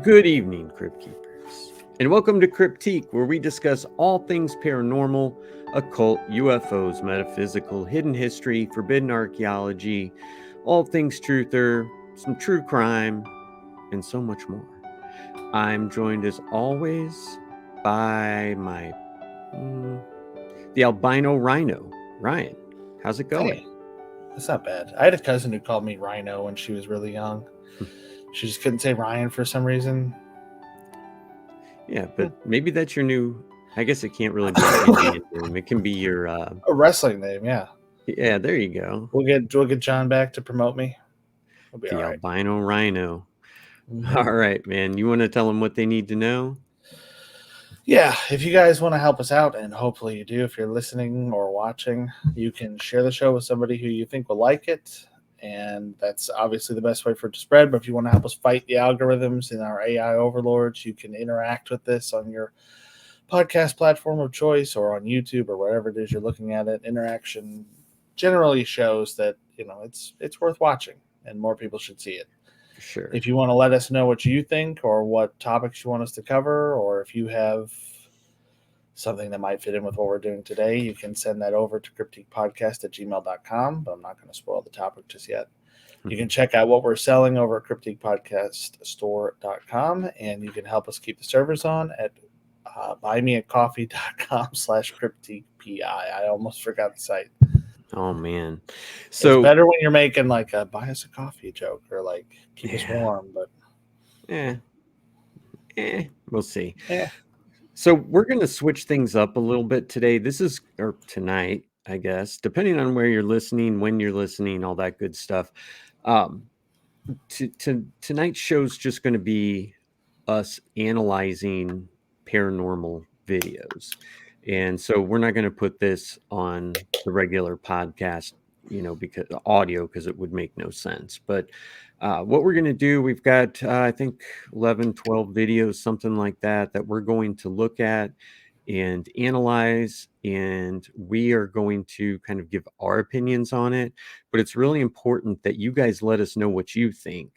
Good evening, Crypt Keepers, and welcome to Cryptique, where we discuss all things paranormal, occult, UFOs, metaphysical, hidden history, forbidden archaeology, all things truther, some true crime, and so much more. I'm joined as always by the albino rhino, Ryan. How's it going? Hey, that's not bad. I had a cousin who called me Rhino when she was really young. She just couldn't say Ryan for some reason. Yeah, but maybe that's your new. I guess it can't really be a name. It can be your A wrestling name, yeah. Yeah, there you go. We'll get John back to promote me. We'll be The all right. albino rhino. Mhm. All right, man. You want to tell them what they need to know? Yeah, if you guys want to help us out, and hopefully you do, if you're listening or watching, you can share the show with somebody who you think will like it. And that's obviously the best way for it to spread. But if you want to help us fight the algorithms and our AI overlords, you can interact with this on your podcast platform of choice or on YouTube or wherever it is you're looking at it. Interaction generally shows that it's worth watching and more people should see it. Sure. If you want to let us know what you think or what topics you want us to cover, or if you have something that might fit in with what we're doing today, you can send that over to cryptiquepodcast@gmail.com, but I'm not going to spoil the topic just yet. You can check out what we're selling over at cryptiquepodcaststore.com, and you can help us keep the servers on at buymeacoffee.com/cryptiquepi. I almost forgot the site. Oh man, So it's better when you're making like a buy us a coffee joke or like keep us Yeah. warm, but we'll see. Yeah. So we're going to switch things up a little bit today. Or tonight, I guess, depending on where you're listening, when you're listening, all that good stuff. Tonight's show's just going to be us analyzing paranormal videos. And so we're not going to put this on the regular podcast, because audio, because it would make no sense. But what we're going to do, we've got, I think, 11, 12 videos, something like that we're going to look at and analyze. And we are going to kind of give our opinions on it. But it's really important that you guys let us know what you think.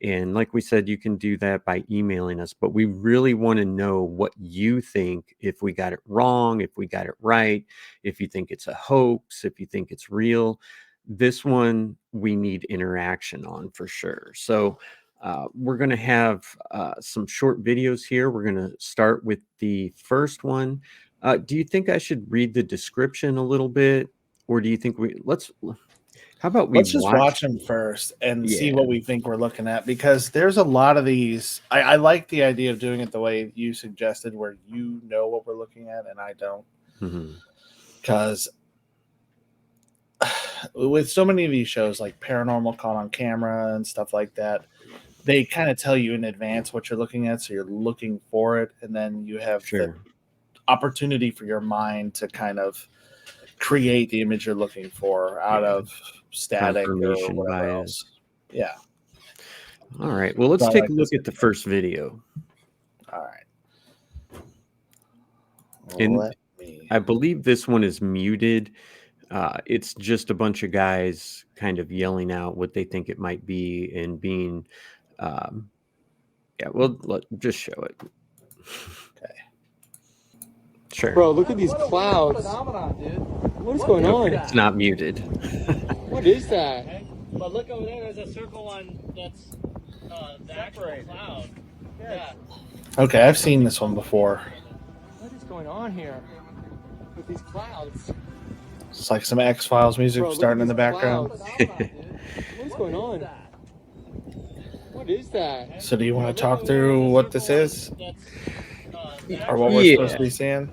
And like we said, you can do that by emailing us, but we really want to know what you think, if we got it wrong, if we got it right, if you think it's a hoax, if you think it's real. This one, we need interaction on for sure. So we're going to have some short videos here. We're going to start with the first one. Do you think I should read the description a little bit? Or do you think how about we let's just watch them first and see what we think we're looking at, because there's a lot of these. I like the idea of doing it the way you suggested, where you know what we're looking at and I don't. Because with so many of these shows like Paranormal Caught on Camera and stuff like that, they kind of tell you in advance what you're looking at, so you're looking for it, and then you have the opportunity for your mind to kind of create the image you're looking for out of static or whatever else. Yeah. All right. Well, let's take a look at the first video. All right. And I believe this one is muted. It's just a bunch of guys kind of yelling out what they think it might be and being, just show it. Okay. Sure. Bro, look at these clouds. What is going on? It's not muted. What is that? Okay. But look over there, there's a circle one that's the actual cloud. Yeah. Okay, I've seen this one before. What is going on here with these clouds? It's like some X-Files music starting in the background. What's going on? What is that? So do you want to talk through what this is? Or what we're supposed to be seeing?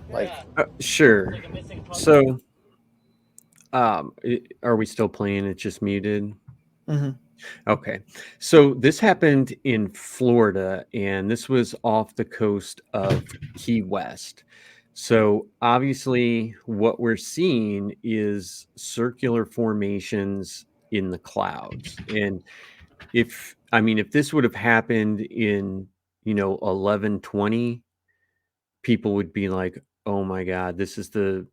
Sure. So, are we still playing? It's just muted? Mm-hmm. Okay. So this happened in Florida, and this was off the coast of Key West. So obviously what we're seeing is circular formations in the clouds. And if this would have happened in, 1120, people would be like, oh my God, this is the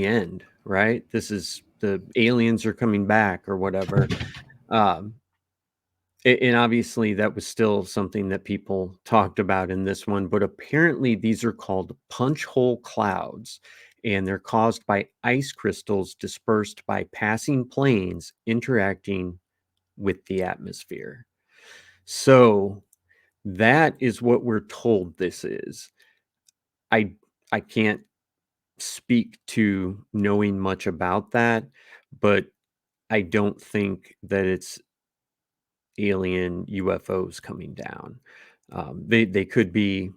end, right? This is the aliens are coming back or whatever. And obviously that was still something that people talked about in this one, but apparently these are called punch hole clouds, and they're caused by ice crystals dispersed by passing planes interacting with the atmosphere. So that is what we're told this is. I I can't speak to knowing much about that, but I don't think that it's alien UFOs coming down. They could be,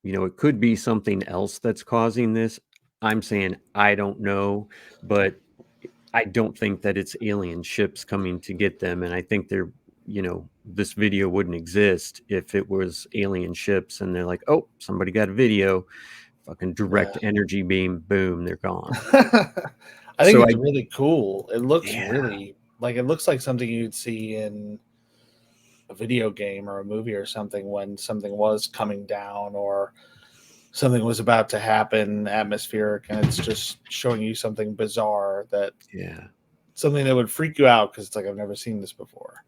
it could be something else that's causing this. I'm saying I don't know, but I don't think that it's alien ships coming to get them. And I think this video wouldn't exist if it was alien ships and they're like, oh, somebody got a video, fucking direct Yeah. energy beam, boom, they're gone. I think So it's really cool. It looks yeah, really like it looks like something you'd see in a video game or a movie or something when something was coming down or something was about to happen atmospheric, and it's just showing you something bizarre, that yeah. something that would freak you out because it's like, I've never seen this before.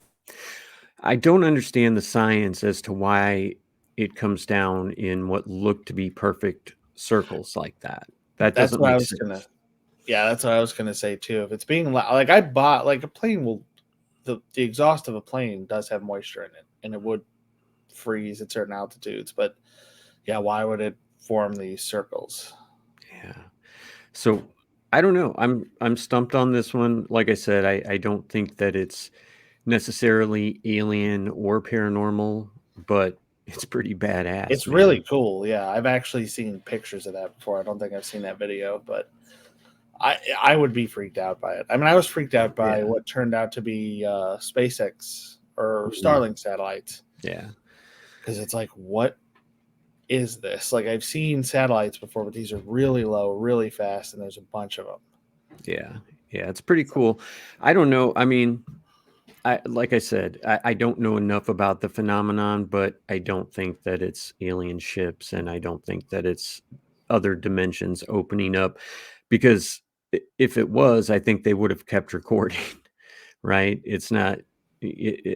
I don't understand the science as to why it comes down in what look to be perfect circles like that. That That's doesn't what I make was gonna. sense. Yeah, that's what I was gonna say too. If it's being like, I bought like a plane will, the exhaust of a plane does have moisture in it, and it would freeze at certain altitudes. But yeah, why would it form these circles? Yeah. So I don't know. I'm stumped on this one. Like I said, I don't think that it's necessarily alien or paranormal, but it's pretty badass, It's really man. cool. Yeah, I've actually seen pictures of that before. I don't think I've seen that video, but I would be freaked out by it. I mean, I was freaked out by Yeah. what turned out to be SpaceX or Mhm. Starlink satellites, Yeah. because it's like, what is this? Like, I've seen satellites before, but these are really low, really fast, and there's a bunch of them. Yeah. Yeah. It's pretty cool. I don't know. I mean, like I said, I don't know enough about the phenomenon, but I don't think that it's alien ships, and I don't think that it's other dimensions opening up, because if it was, I think they would have kept recording, right? It's not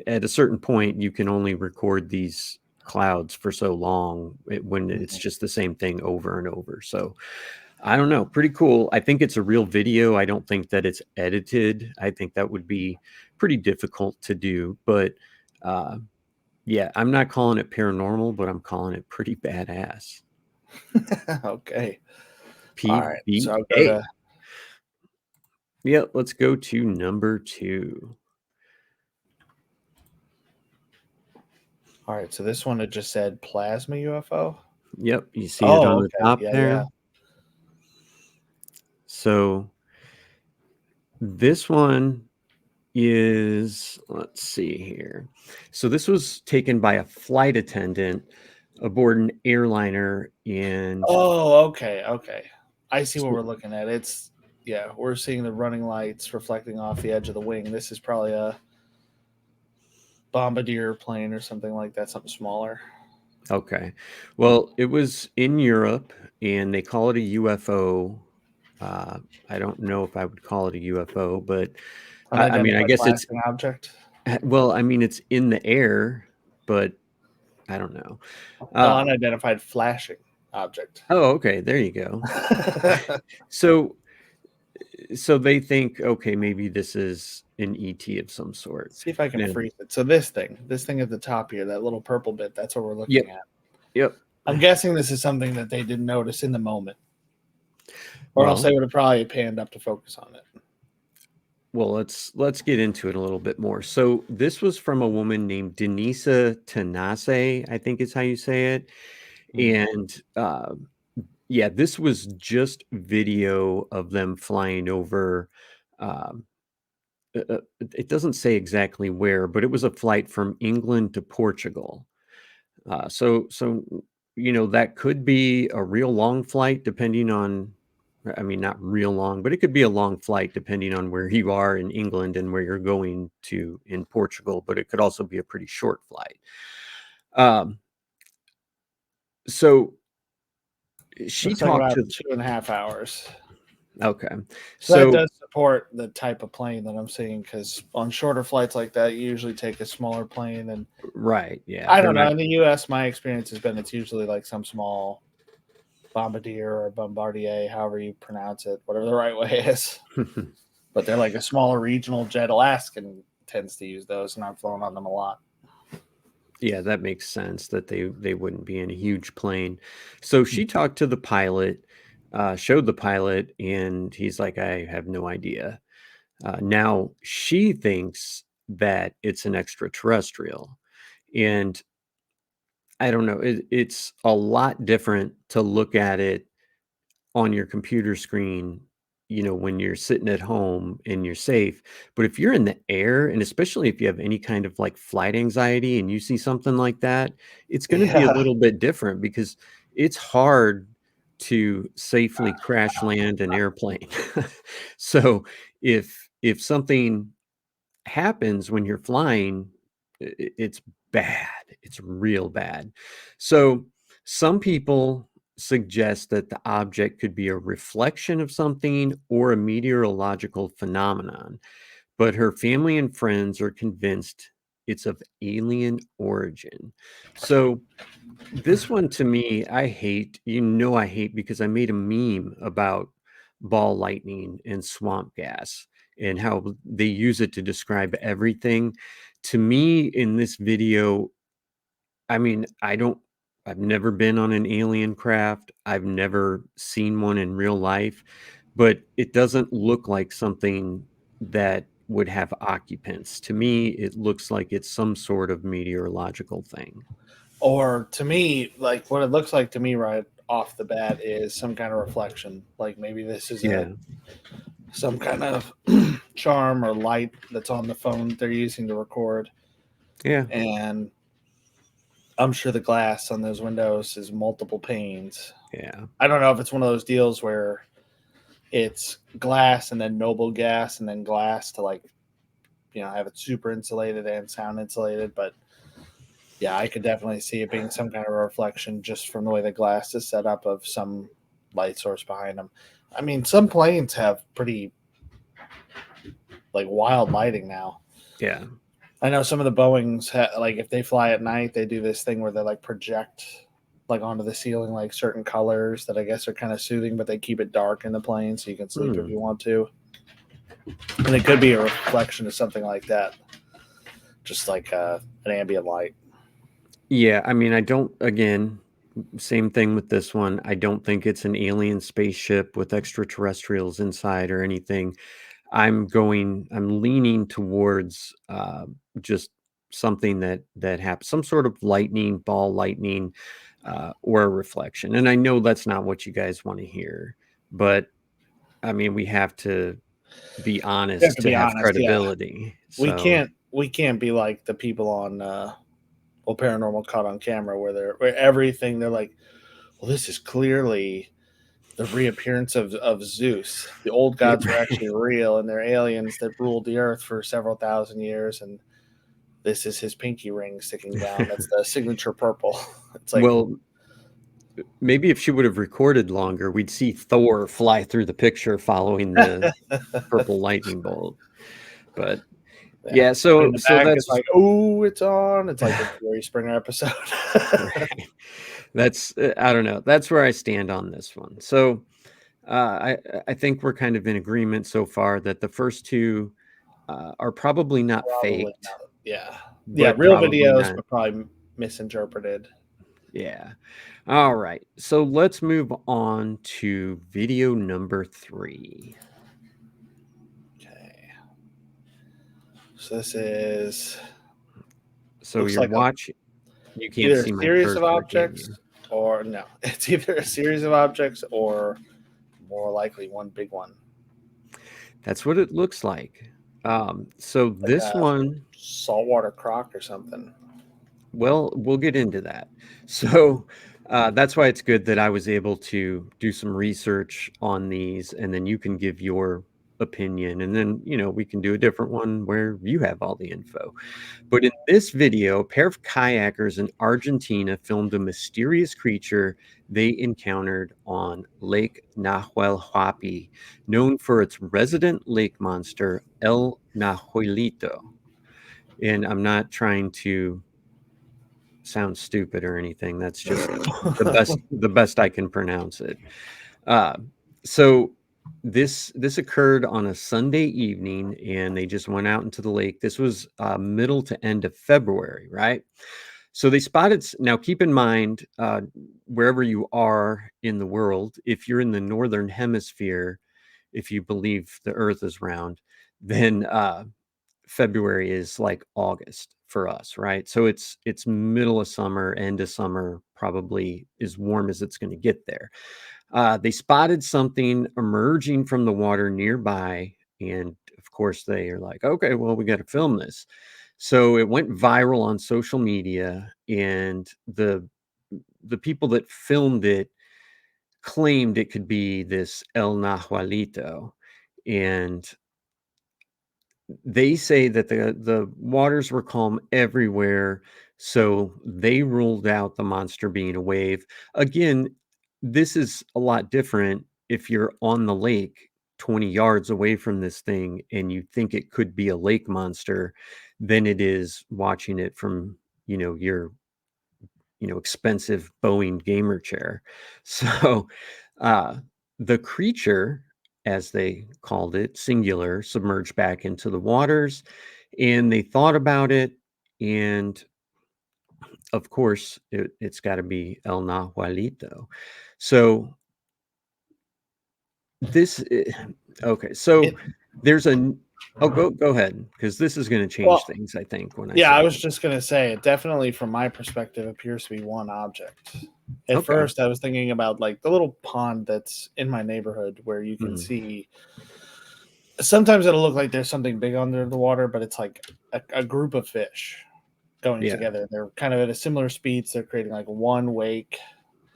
at a certain point you can only record these clouds for so long when it's Mhm. just the same thing over and over. So I don't know. Pretty cool. I think it's a real video. I don't think that it's edited. I think that would be pretty difficult to do. But uh, yeah, I'm not calling it paranormal, but I'm calling it pretty badass. Okay. All right. So I'll go PBA. to. Yeah, let's go to number 2. All right. So this one, it just said plasma UFO. Yep, you see it Oh, on the okay. top Yeah, there. yeah. So this one is, let's see here. So this was taken by a flight attendant aboard an airliner, and Oh, okay. Okay. I see what so we're looking at. It's, yeah, we're seeing the running lights reflecting off the edge of the wing. This is probably a bombardier plane or something like that, something smaller. okay. Well, it was in Europe, and they call it a UFO. Uh, I don't know if I would call it a UFO, but I mean, I Unidentified guess flashing object. well, I mean, it's in the air, but I don't know. No, Uh, unidentified flashing object. oh, okay, there you go. So, so they think, okay, maybe this is an ET of some sort. See if I can Now, freeze it. So this thing at the top here, that little purple bit, that's what we're yep, looking at. yep. I'm guessing this is something that they didn't notice in the moment, or else Well, they would have probably panned up to focus on it. well, let's get into it a little bit more. So this was from a woman named Denisa Tanase, I think is how you say it. Mhm. And yeah, this was just video of them flying over. Um, it doesn't say exactly where, but it was a flight from England to Portugal. So that could be a real long flight, depending on. I mean, not real long, but it could be a long flight depending on where you are in England and where you're going to in Portugal. But it could also be a pretty short flight. Um, so she Looks like talked about to. 2.5 hours. Okay, So that so does report the type of plane that I'm seeing, because on shorter flights like that, you usually take a smaller plane. And Right. Yeah. I They're don't know. not. In the U.S., my experience has been it's usually like some small bombardier or bombardier, however you pronounce it, whatever the right way is. But they're like a smaller regional jet. Alaskan tends to use those, and I've flown on them a lot. Yeah, that makes sense that they wouldn't be in a huge plane. So she talked to the pilot, showed the pilot, and he's like, I have no idea. Now she thinks that it's an extraterrestrial. And I don't know, it's a lot different to look at it on your computer screen, when you're sitting at home and you're safe. But if you're in the air, and especially if you have any kind of like flight anxiety and you see something like that, it's going to be a Yeah. little bit different because it's hard to safely crash land an airplane. So if something happens when you're flying, it's bad. It's real bad. So some people suggest that the object could be a reflection of something or a meteorological phenomenon, but her family and friends are convinced it's of alien origin. So this one to me, I hate, I hate because I made a meme about ball lightning and swamp gas and how they use it to describe everything. To me, in this video, I mean, I've never been on an alien craft. I've never seen one in real life, but it doesn't look like something that would have occupants. To me, it looks like it's some sort of meteorological thing. Or to me, like what it looks like to me right off the bat is some kind of reflection. Like maybe this is Yeah. some kind of charm or light that's on the phone that they're using to record. Yeah. And I'm sure the glass on those windows is multiple panes. Yeah. I don't know if it's one of those deals where it's glass and then noble gas and then glass to have it super insulated and sound insulated. But yeah, I could definitely see it being some kind of reflection just from the way the glass is set up of some light source behind them. I mean, some planes have pretty like wild lighting now. Yeah. I know some of the Boeings, like if they fly at night, they do this thing where they like project like onto the ceiling like certain colors that I guess are kind of soothing, but they keep it dark in the plane so you can sleep if you want to. And it could be a reflection of something like that, just like an ambient light. Yeah, I mean, again, same thing with this one. I don't think it's an alien spaceship with extraterrestrials inside or anything. I'm leaning towards just something that happens, some sort of ball lightning, or a reflection. And I know that's not what you guys want to hear, but I mean, we have to be You have honest to to be have honest, yeah. credibility. We So can't be like the people on Paranormal Caught on Camera where everything they're like, well, this is clearly the reappearance of Zeus. The old yeah, gods were actually real, and they're aliens that ruled the earth for several thousand years. And this is his pinky ring sticking down. That's the signature purple. It's like, well, maybe if she would have recorded longer, we'd see Thor fly through the picture following the purple lightning bolt. But yeah, but in so the so back, that's it's like, oh, it's on. It's like a Jerry Springer episode. right. That's I don't know. That's where I stand on this one. So I think we're kind of in agreement so far that the first two are probably not Probably faked, not. Yeah. Yeah. but Real probably videos, not. but probably misinterpreted. Yeah. All right. So let's move on to video number 3. Okay. So this is So looks you're like watching. You can't either a see my series of cursor, can you? objects or no. It's either a series of objects or more likely one big one. That's what it looks like. So Like this a one, saltwater croc or something. well, we'll get into that. So that's why it's good that I was able to do some research on these, and then you can give your opinion, and then we can do a different one where you have all the info. But in this video, a pair of kayakers in Argentina filmed a mysterious creature they encountered on Lake Nahuel, known for its resident lake monster, El Nahuelito. And I'm not trying to sound stupid or anything. That's just the best I can pronounce it. So this occurred on a Sunday evening, and they just went out into the lake. This was middle to end of February, right? So they spotted. Now, keep in mind, wherever you are in the world, if you're in the northern hemisphere, if you believe the Earth is round, then February is like August for us, right? So it's middle of summer, end of summer, probably as warm as it's going to get there. They spotted something emerging from the water nearby, and of course they are like, okay, well, we got to film this. So it went viral on social media, and the people that filmed it claimed it could be this El Nahualito, and they say that the waters were calm everywhere, so they ruled out the monster being a wave. Again, this is a lot different if you're on the lake 20 yards away from this thing and you think it could be a lake monster than it is watching it from, your expensive Boeing gamer chair. So, uh, the creature, as they called it, singular, submerged back into the waters, and they thought about it, and of course, it's got to be El Nahualito. So this, okay. So there's a. Oh, go ahead, because this is going to change things, I think. When I was just going to say, it definitely, from my perspective, appears to be one object. At first, I was thinking about like the little pond that's in my neighborhood where you can see. Sometimes it'll look like there's something big under the water, but it's like a group of fish going together. They're kind of at a similar speed. So they're creating like one wake.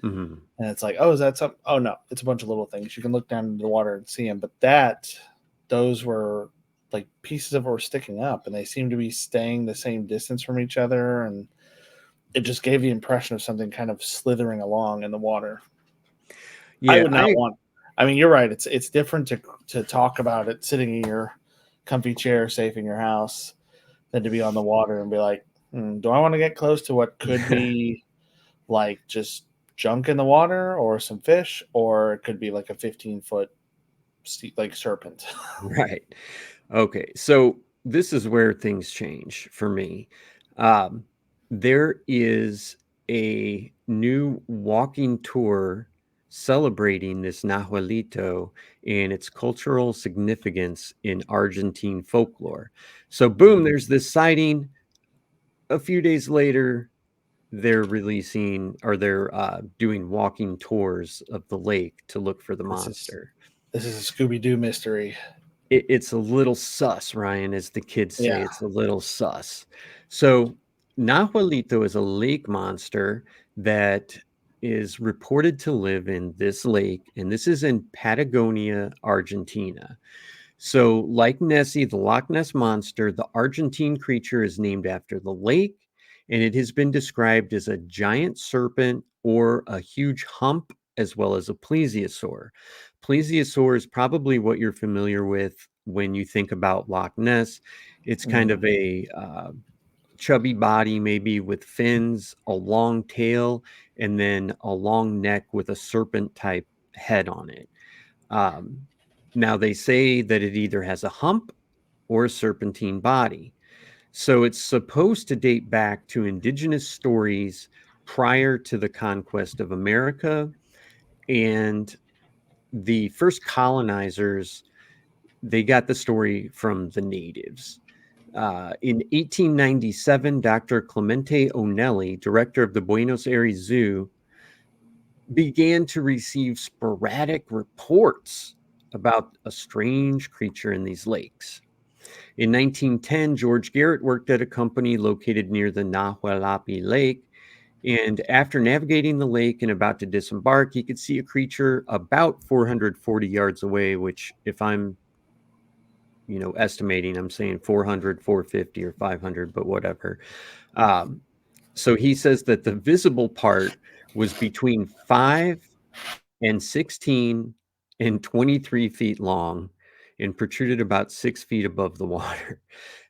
And it's like, oh, is that something? Oh, no, it's a bunch of little things. You can look down into the water and see them. But those were like pieces of it were sticking up, and they seemed to be staying the same distance from each other. And it just gave the impression of something kind of slithering along in the water. Yeah, I would not want. I mean, you're right. It's different to talk about it sitting in your comfy chair, safe in your house, than to be on the water and be like, do I want to get close to what could be like just junk in the water or some fish, or it could be like a 15-foot like serpent. Right. Okay. So this is where things change for me. There is a new walking tour celebrating this Nahuelito and its cultural significance in Argentine folklore. So boom, there's this sighting. A few days later, they're releasing, or they're doing walking tours of the lake to look for the monster. This is a Scooby-Doo mystery. It's a little sus, Ryan, as the kids say. It's a little sus. So Nahuelito is a lake monster that is reported to live in this lake, and this is in Patagonia, Argentina. So, like Nessie, the Loch Ness Monster, the Argentine creature is named after the lake, and it has been described as a giant serpent or a huge hump, as well as a plesiosaur. Plesiosaur is probably what you're familiar with when you think about Loch Ness. It's kind of a chubby body, maybe with fins, a long tail, and then a long neck with a serpent type head on it. Now, they say that it either has a hump or a serpentine body. So it's supposed to date back to indigenous stories prior to the conquest of America. And the first colonizers, they got the story from the natives. In 1897, Dr. Clemente Onelli, director of the Buenos Aires Zoo, began to receive sporadic reports about a strange creature in these lakes. In 1910, George Garrett worked at a company located near the Nahuelapi Lake, and after navigating the lake and about to disembark, he could see a creature about 440 yards away, which, if I'm estimating. I'm saying 400, 450, or 500, but whatever. So he says that the visible part was between 5 and 16 and 23 feet long and protruded about 6 feet above the water.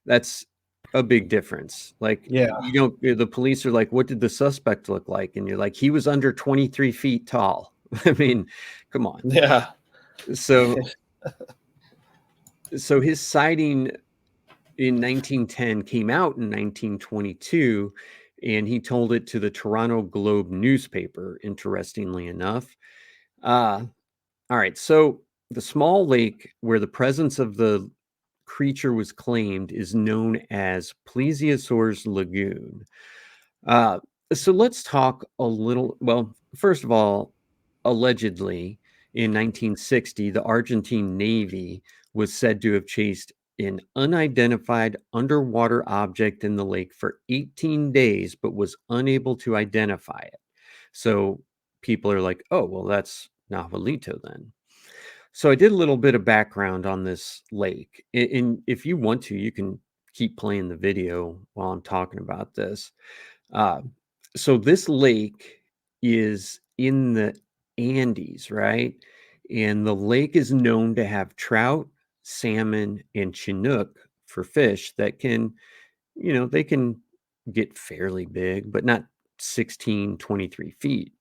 That's a big difference. Like, Yeah. the police are like, what did the suspect look like? And you're like, he was under 23 feet tall. I mean, come on. Yeah. So his sighting in 1910 came out in 1922, and he told it to the Toronto Globe newspaper, interestingly enough. All right, so the small lake where the presence of the creature was claimed is known as Plesiosaur's Lagoon. So let's talk a little. Well, first of all, allegedly in 1960, the Argentine Navy was said to have chased an unidentified underwater object in the lake for 18 days, but was unable to identify it. So people are like, oh, well, that's Nahualito then. So I did a little bit of background on this lake. And if you want to, you can keep playing the video while I'm talking about this. Uh, so this lake is in the Andes, right? And the lake is known to have trout, salmon, and Chinook for fish that can, they can get fairly big, but not 16, 23 feet.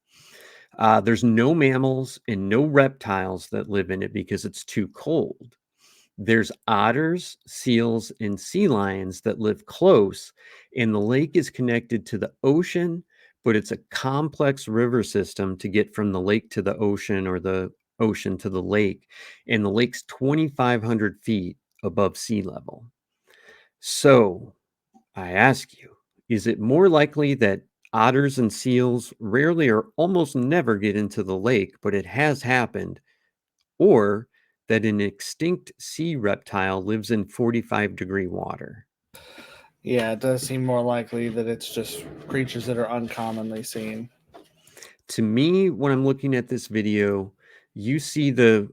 There's no mammals and no reptiles that live in it because it's too cold. There's otters, seals, and sea lions that live close, and the lake is connected to the ocean, but it's a complex river system to get from the lake to the ocean or the ocean to the lake, and the lake's 2,500 feet above sea level. So I ask you, is it more likely that otters and seals rarely or almost never get into the lake, but it has happened, or that an extinct sea reptile lives in 45-degree water? Yeah, it does seem more likely that it's just creatures that are uncommonly seen. To me, when I'm looking at this video, you see the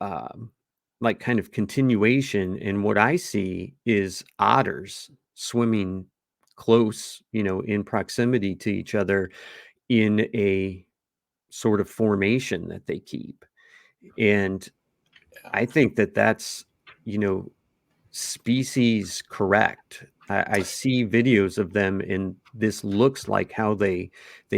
um, like kind of continuation, and what I see is otters swimming close, in proximity to each other in a sort of formation that they keep. And I think that that's, you know, species correct. I see videos of them, and this looks like how they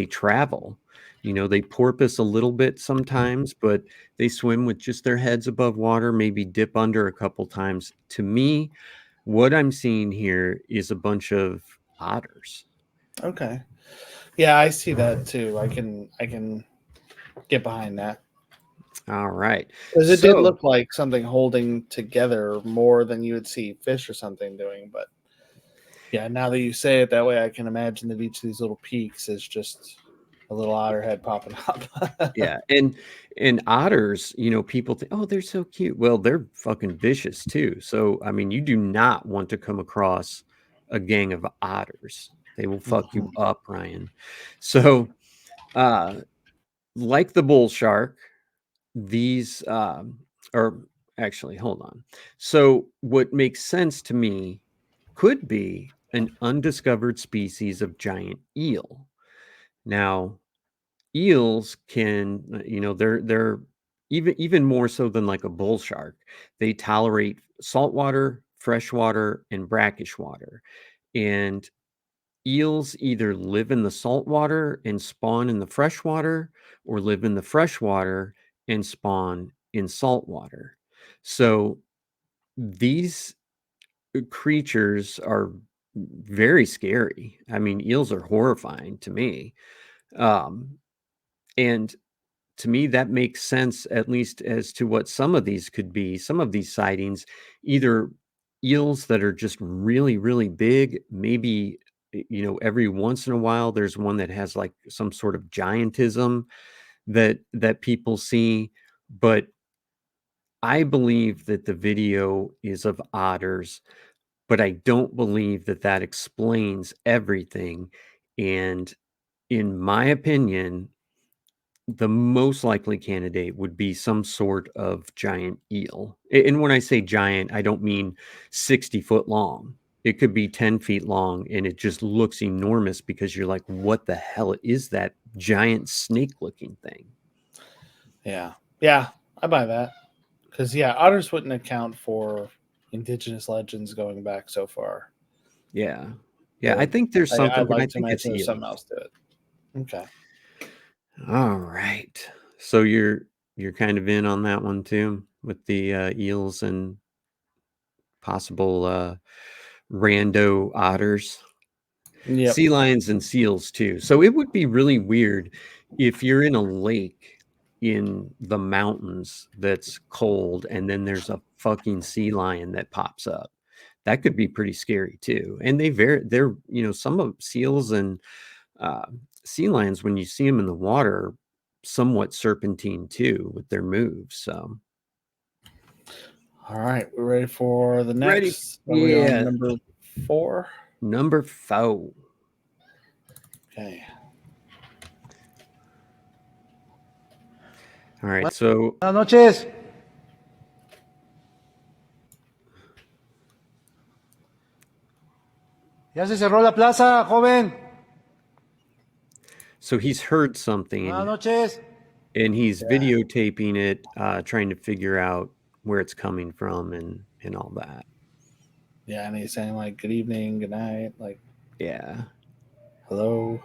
travel. They porpoise a little bit sometimes, but they swim with just their heads above water, maybe dip under a couple times. To me, what I'm seeing here is a bunch of otters. Okay. Yeah, I see that too. I can get behind that. All right. Because it did So, look like something holding together more than you would see fish or something doing. But yeah, now that you say it that way, I can imagine that each of these little peaks is just a little otter head popping up. yeah, and otters, people think, oh, they're so cute. Well, they're fucking vicious too. So, I mean, you do not want to come across a gang of otters. They will fuck you up, Ryan. So, uh, like the bull shark, these or actually, hold on. So, what makes sense to me could be an undiscovered species of giant eel. Now, eels can, they're even more so than like a bull shark. They tolerate saltwater, freshwater, and brackish water. And eels either live in the saltwater and spawn in the freshwater, or live in the freshwater and spawn in saltwater. So these creatures are very scary. I mean, eels are horrifying to me. Um, and to me, that makes sense, at least as to what some of these could be. Some of these sightings, either eels that are just really, really big, maybe, every once in a while, there's one that has like some sort of giantism that people see. But I believe that the video is of otters, but I don't believe that that explains everything. And in my opinion, the most likely candidate would be some sort of giant eel. And when I say giant, I don't mean 60 foot long. It could be 10 feet long, and it just looks enormous because you're like, what the hell is that giant snake looking thing? Yeah. Yeah, I buy that. Because, yeah, otters wouldn't account for indigenous legends going back so far. Yeah. Yeah, I think there's I'd something, but I like to think it's imagine there's eels. something else to it. Okay. All right. So you're kind of in on that one too, with the eels and possible rando otters. Yep. Sea lions and seals too. So it would be really weird if you're in a lake in the mountains that's cold and then there's a fucking sea lion that pops up. That could be pretty scary too. And they're, some of seals and uh, sea lions, when you see them in the water, are somewhat serpentine too with their moves. So All right. We're ready for the ready. next. Are we Yeah. on number 4? Number 4. Okay. All right. So Buenas noches. Ya se cerró la plaza, joven. so he's heard something. Buenas noches. And he's videotaping it, trying to figure out where it's coming from and all that. Yeah, and he's saying like good evening, good night, like Yeah. hello.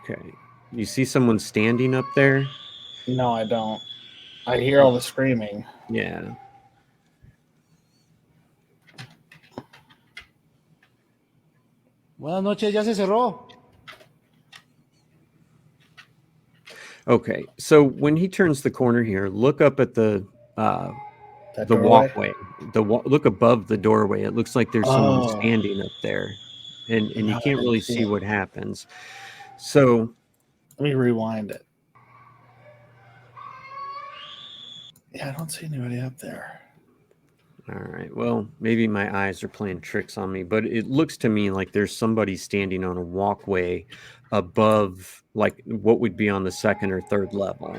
Okay. You see someone standing up there? No, I don't. I hear all the screaming. Yeah. Buenas noches, ya se cerró. Okay. So when he turns the corner here, look up at the doorway? walkway. Look above the doorway. It looks like there's someone standing up there, and you No, I can't didn't really see see it. what happens. So Let me rewind it. Yeah, I don't see anybody up there. all right. Well, maybe my eyes are playing tricks on me, but it looks to me like there's somebody standing on a walkway above, like what would be on the second or third level.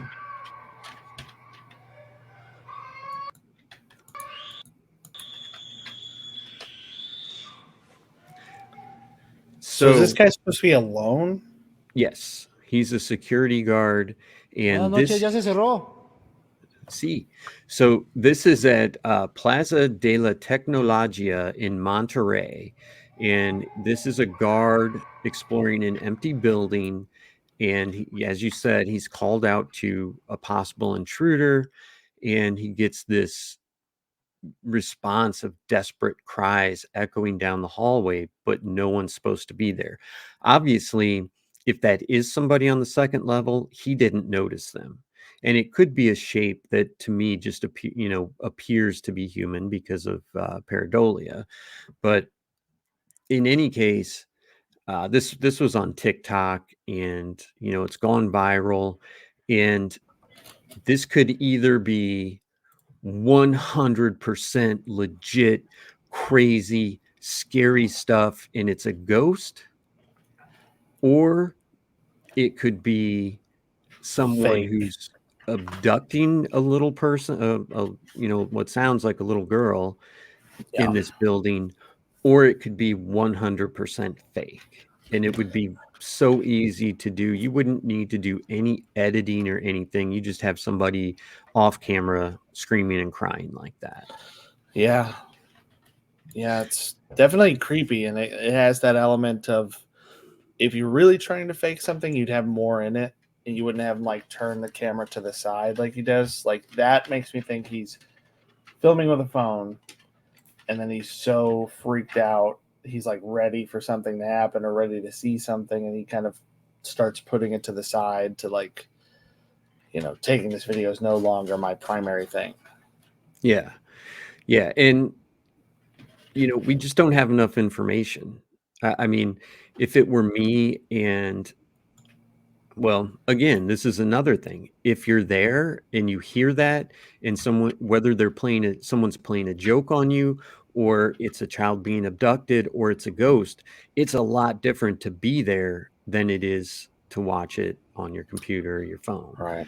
So is this guy supposed to be alone? Yes, he's a security guard, Buenas and noches, ya se cerró. So this is at Plaza de la Tecnologia in Monterrey, and this is a guard exploring an empty building, and as you said, he's called out to a possible intruder, and he gets this response of desperate cries echoing down the hallway, but no one's supposed to be there. Obviously, if that is somebody on the second level, he didn't notice them. And it could be a shape that to me just appears to be human because of pareidolia. But in any case, this was on TikTok, and it's gone viral, and this could either be 100% legit, crazy, scary stuff, and it's a ghost, or it could be someone Fake. who's abducting a little person, what sounds like a little girl in this building, or it could be 100% fake. And it would be so easy to do. You wouldn't need to do any editing or anything. You just have somebody off camera screaming and crying like that. Yeah. Yeah, it's definitely creepy, and it has that element of if you're really trying to fake something, you'd have more in it, and you wouldn't have him like turn the camera to the side like he does. Like that makes me think he's filming with a phone, and then he's so freaked out, he's like ready for something to happen or ready to see something, and he kind of starts putting it to the side to like, taking this video is no longer my primary thing. Yeah. Yeah. And, we just don't have enough information. I mean, if it were me and, well, again, this is another thing. If you're there and you hear that, and whether someone's playing a joke on you, or it's a child being abducted, or it's a ghost, it's a lot different to be there than it is to watch it on your computer or your phone. Right.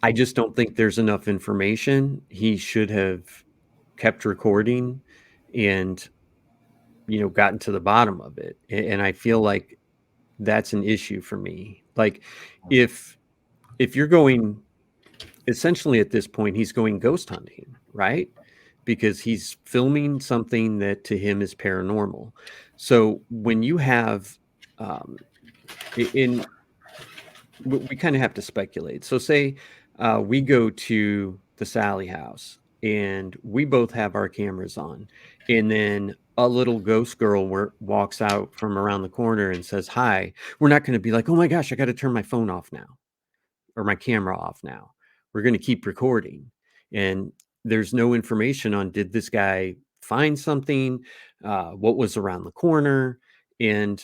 I just don't think there's enough information. He should have kept recording and, gotten to the bottom of it. And I feel like that's an issue for me. Like if you're going, essentially at this point, he's going ghost hunting, right? Because he's filming something that to him is paranormal. So when you have, we kind of have to speculate. So say we go to the Sally house and we both have our cameras on, and then a little ghost girl walks out from around the corner and says hi. We're not going to be like, oh my gosh, I got to turn my phone off now or my camera off now. We're going to keep recording. And there's no information on, did this guy find something? What was around the corner? And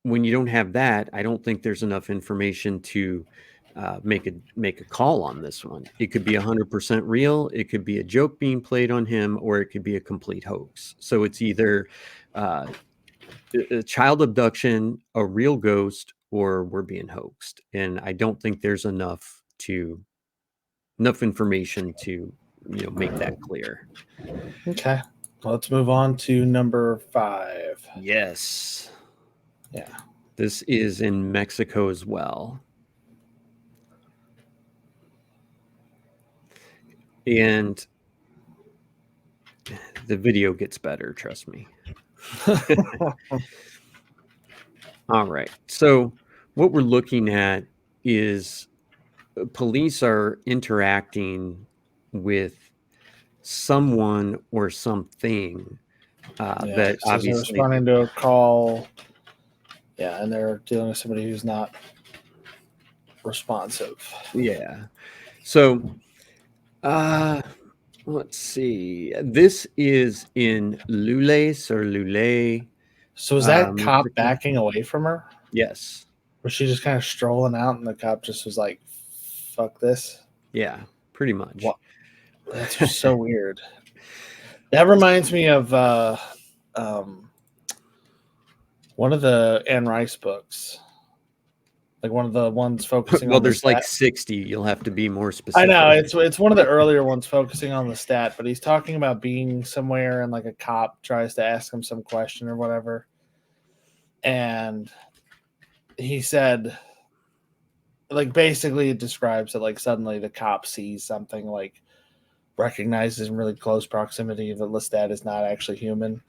when you don't have that, I don't think there's enough information to make a call on this one. It could be 100% real. It could be a joke being played on him, or it could be a complete hoax. So it's either a child abduction, a real ghost, or we're being hoaxed. And I don't think there's enough information to make that clear. Okay. Well, let's move on to number 5. Yes. Yeah. This is in Mexico as well. And the video gets better, trust me. All right. So what we're looking at is police are interacting with someone or something that so obviously they're responding to a call. Yeah, and they're dealing with somebody who's not responsive. Yeah. So let's see. This is in Lules or Lule. So was that cop Mexico. backing away from her? Yes. Was she just kind of strolling out and the cop just was like, fuck this? Yeah, pretty much. What? That's just so weird. That reminds me of one of the Anne Rice books. Like one of the ones focusing Well, on there's the stat. like 60. You'll have to be more specific. I know it's one of the earlier ones focusing on the stat, but he's talking about being somewhere and like a cop tries to ask him some question or whatever. And he said, like, basically it describes that like suddenly the cop sees something, like recognizes in really close proximity that Lestat is not actually human,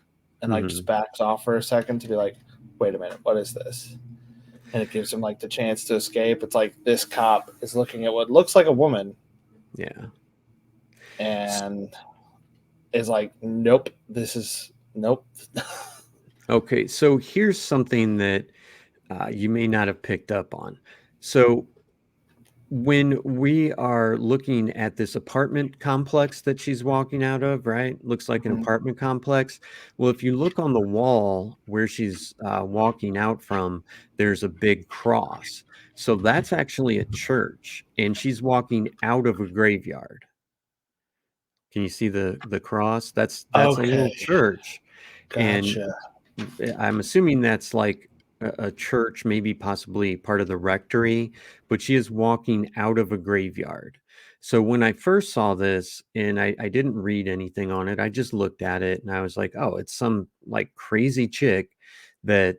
and like just backs off for a second to be like, wait a minute, what is this? And it gives him like the chance to escape. It's like this cop is looking at what looks like a woman. Yeah. And is like, nope, nope. Okay, so here's something that you may not have picked up on. So when we are looking at this apartment complex that she's walking out of, right? Looks like an apartment complex. Well, if you look on the wall where she's walking out from, there's a big cross. So that's actually a church, and she's walking out of a graveyard. Can you see the cross? That's a little church. Gotcha. And I'm assuming that's like a church, maybe possibly part of the rectory, but she is walking out of a graveyard. So when I first saw this, and I didn't read anything on it, I just looked at it and I was like, oh, it's some like crazy chick that,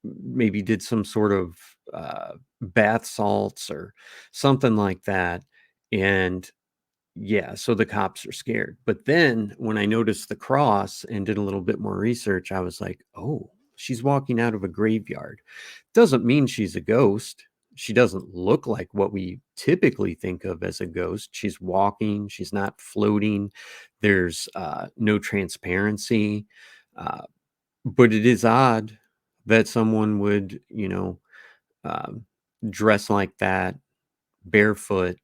maybe did some sort of bath salts or something like that. And yeah, so the cops are scared. But then when I noticed the cross and did a little bit more research, I was like, oh, she's walking out of a graveyard. Doesn't mean she's a ghost. She doesn't look like what we typically think of as a ghost. She's walking, she's not floating. There's no transparency. But it is odd that someone would, dress like that, barefoot,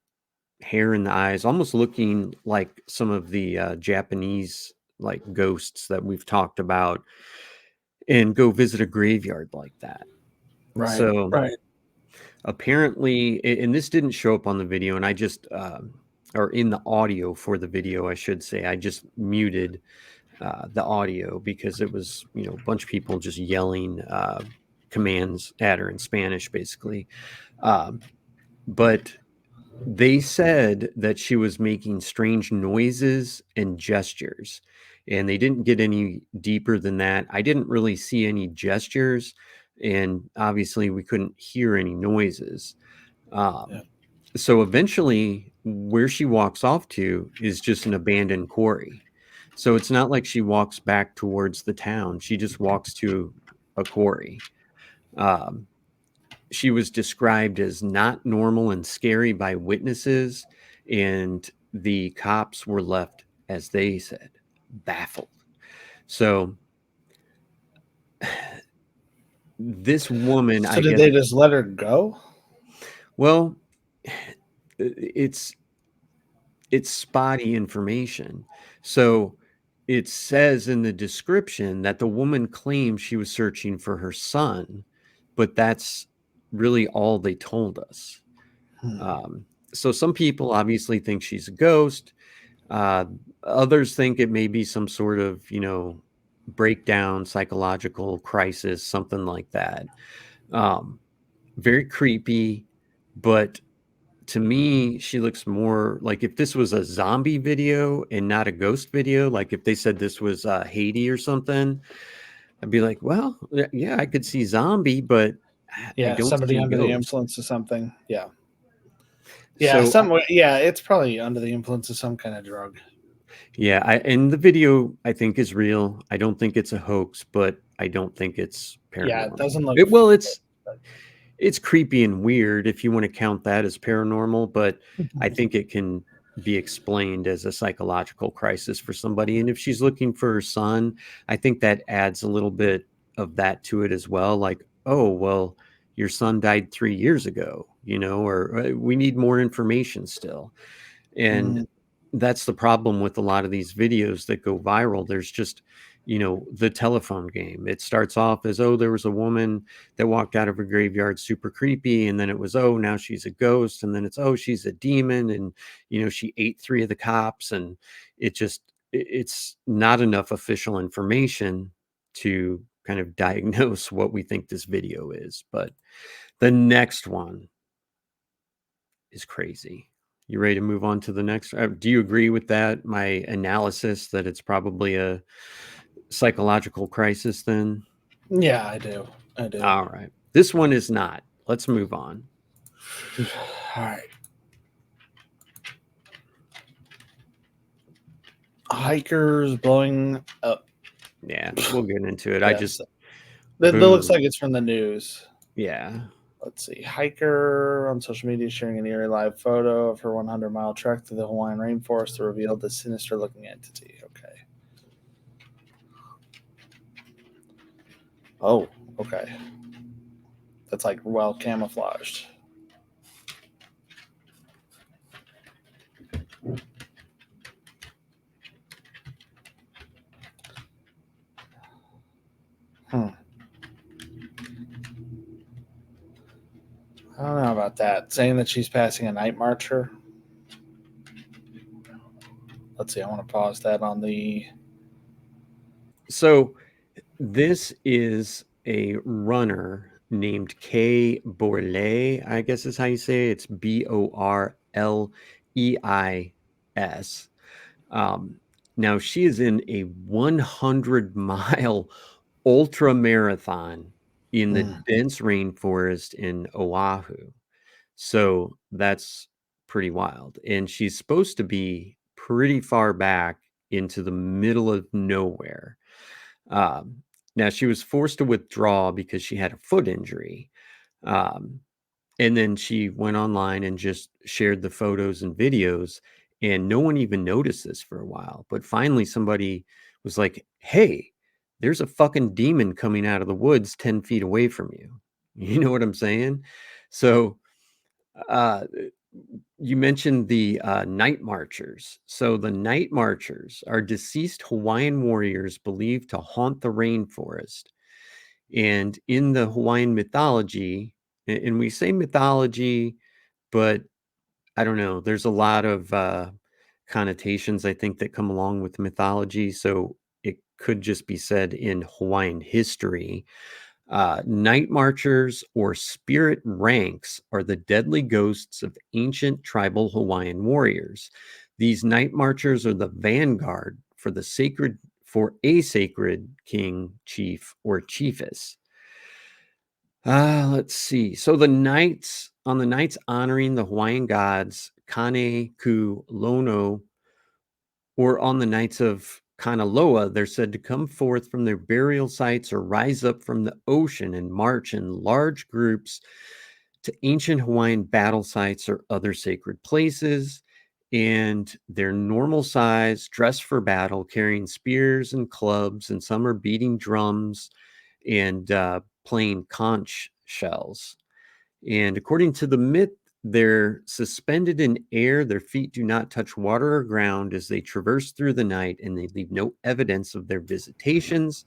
hair in the eyes, almost looking like some of the Japanese like ghosts that we've talked about, and go visit a graveyard like that. Right. So right. apparently, and this didn't show up on the video, and I just or in the audio for the video, I should say, I just muted the audio because it was, a bunch of people just yelling commands at her in Spanish, basically. But they said that she was making strange noises and gestures, and they didn't get any deeper than that. I didn't really see any gestures, and obviously we couldn't hear any noises. Yeah. So eventually, where she walks off to is just an abandoned quarry. So it's not like she walks back towards the town. She just walks to a quarry. Um, she was described as not normal and scary by witnesses, and the cops were left, as they said, baffled. So this woman, So I did guess, they just let her go? well, it's spotty information. So it says in the description that the woman claims she was searching for her son, but that's really all they told us. So some people obviously think she's a ghost. Others think it may be some sort of, breakdown, psychological crisis, something like that. Very creepy, but to me, she looks more like if this was a zombie video and not a ghost video, like if they said this was Haiti or something, I'd be like, well, yeah, I could see zombie, but I Yeah, don't somebody see under the ghost. influence of something. Yeah. So Yeah, it's probably under the influence of some kind of drug. yeah, and the video I think is real. I don't think it's a hoax, but I don't think it's paranormal. Yeah, it doesn't look It's creepy and weird if you want to count that as paranormal, but I think it can be explained as a psychological crisis for somebody. And if she's looking for her son, I think that adds a little bit of that to it as well. Like, oh, well, your son died 3 years ago, or we need more information still. And that's the problem with a lot of these videos that go viral. There's just, the telephone game. It starts off as, oh, there was a woman that walked out of a graveyard, super creepy. And then it was, oh, now she's a ghost. And then it's, oh, she's a demon. And, she ate 3 of the cops. And it's not enough official information to kind of diagnose what we think this video is. But the next one is crazy. You ready to move on to the next? Do you agree with that? My analysis that it's probably a psychological crisis then? Yeah, I do. All right. This one is not. Let's move on. All right. Hikers blowing up. Yeah, we'll get into it. Yes. That looks like it's from the news. Yeah. Let's see. Hiker on social media sharing an eerie live photo of her 100-mile trek through the Hawaiian rainforest to reveal the sinister-looking entity. Okay. Oh, okay. That's like well camouflaged. I don't know about that. Saying that she's passing a night marcher. Let's see. I want to pause that on the. So this is a runner named Kay Borleis, I guess is how you say it. It's Borleis. Now she is in a 100-mile ultra marathon in the dense rainforest in Oahu. So that's pretty wild. And she's supposed to be pretty far back into the middle of nowhere. Now she was forced to withdraw because she had a foot injury. And then she went online and just shared the photos and videos, and no one even noticed this for a while. But finally somebody was like, hey, there's a fucking demon coming out of the woods 10 feet away from you. You know what I'm saying? So you mentioned the night marchers. So the night marchers are deceased Hawaiian warriors believed to haunt the rainforest. And in the Hawaiian mythology, and we say mythology, but I don't know, there's a lot of connotations, I think, that come along with mythology. So it could just be said in Hawaiian history. Night marchers or spirit ranks are the deadly ghosts of ancient tribal Hawaiian warriors. These night marchers are the vanguard for a sacred king, chief, or chiefess. Let's see. So the nights honoring the Hawaiian gods Kane, Ku, Lono, or on the nights of Kanaloa, they're said to come forth from their burial sites or rise up from the ocean and march in large groups to ancient Hawaiian battle sites or other sacred places. And they're normal size, dressed for battle, carrying spears and clubs, and some are beating drums and playing conch shells. And according to the myth, they're suspended in air. Their feet do not touch water or ground as they traverse through the night, and they leave no evidence of their visitations.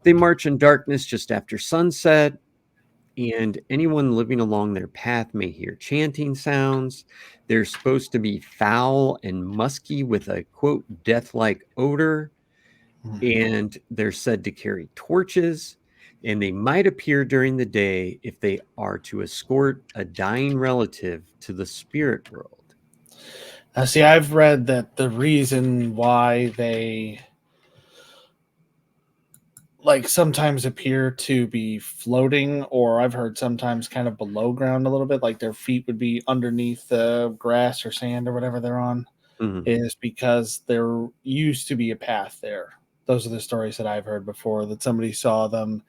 They march in darkness just after sunset, and anyone living along their path may hear chanting sounds. They're supposed to be foul and musky with a, quote, death-like odor, and they're said to carry torches, and they might appear during the day if they are to escort a dying relative to the spirit world. Now, see, I've read that the reason why they like sometimes appear to be floating, or I've heard sometimes kind of below ground a little bit, like their feet would be underneath the grass or sand or whatever they're on, is because there used to be a path there. Those are the stories that I've heard before, that somebody saw them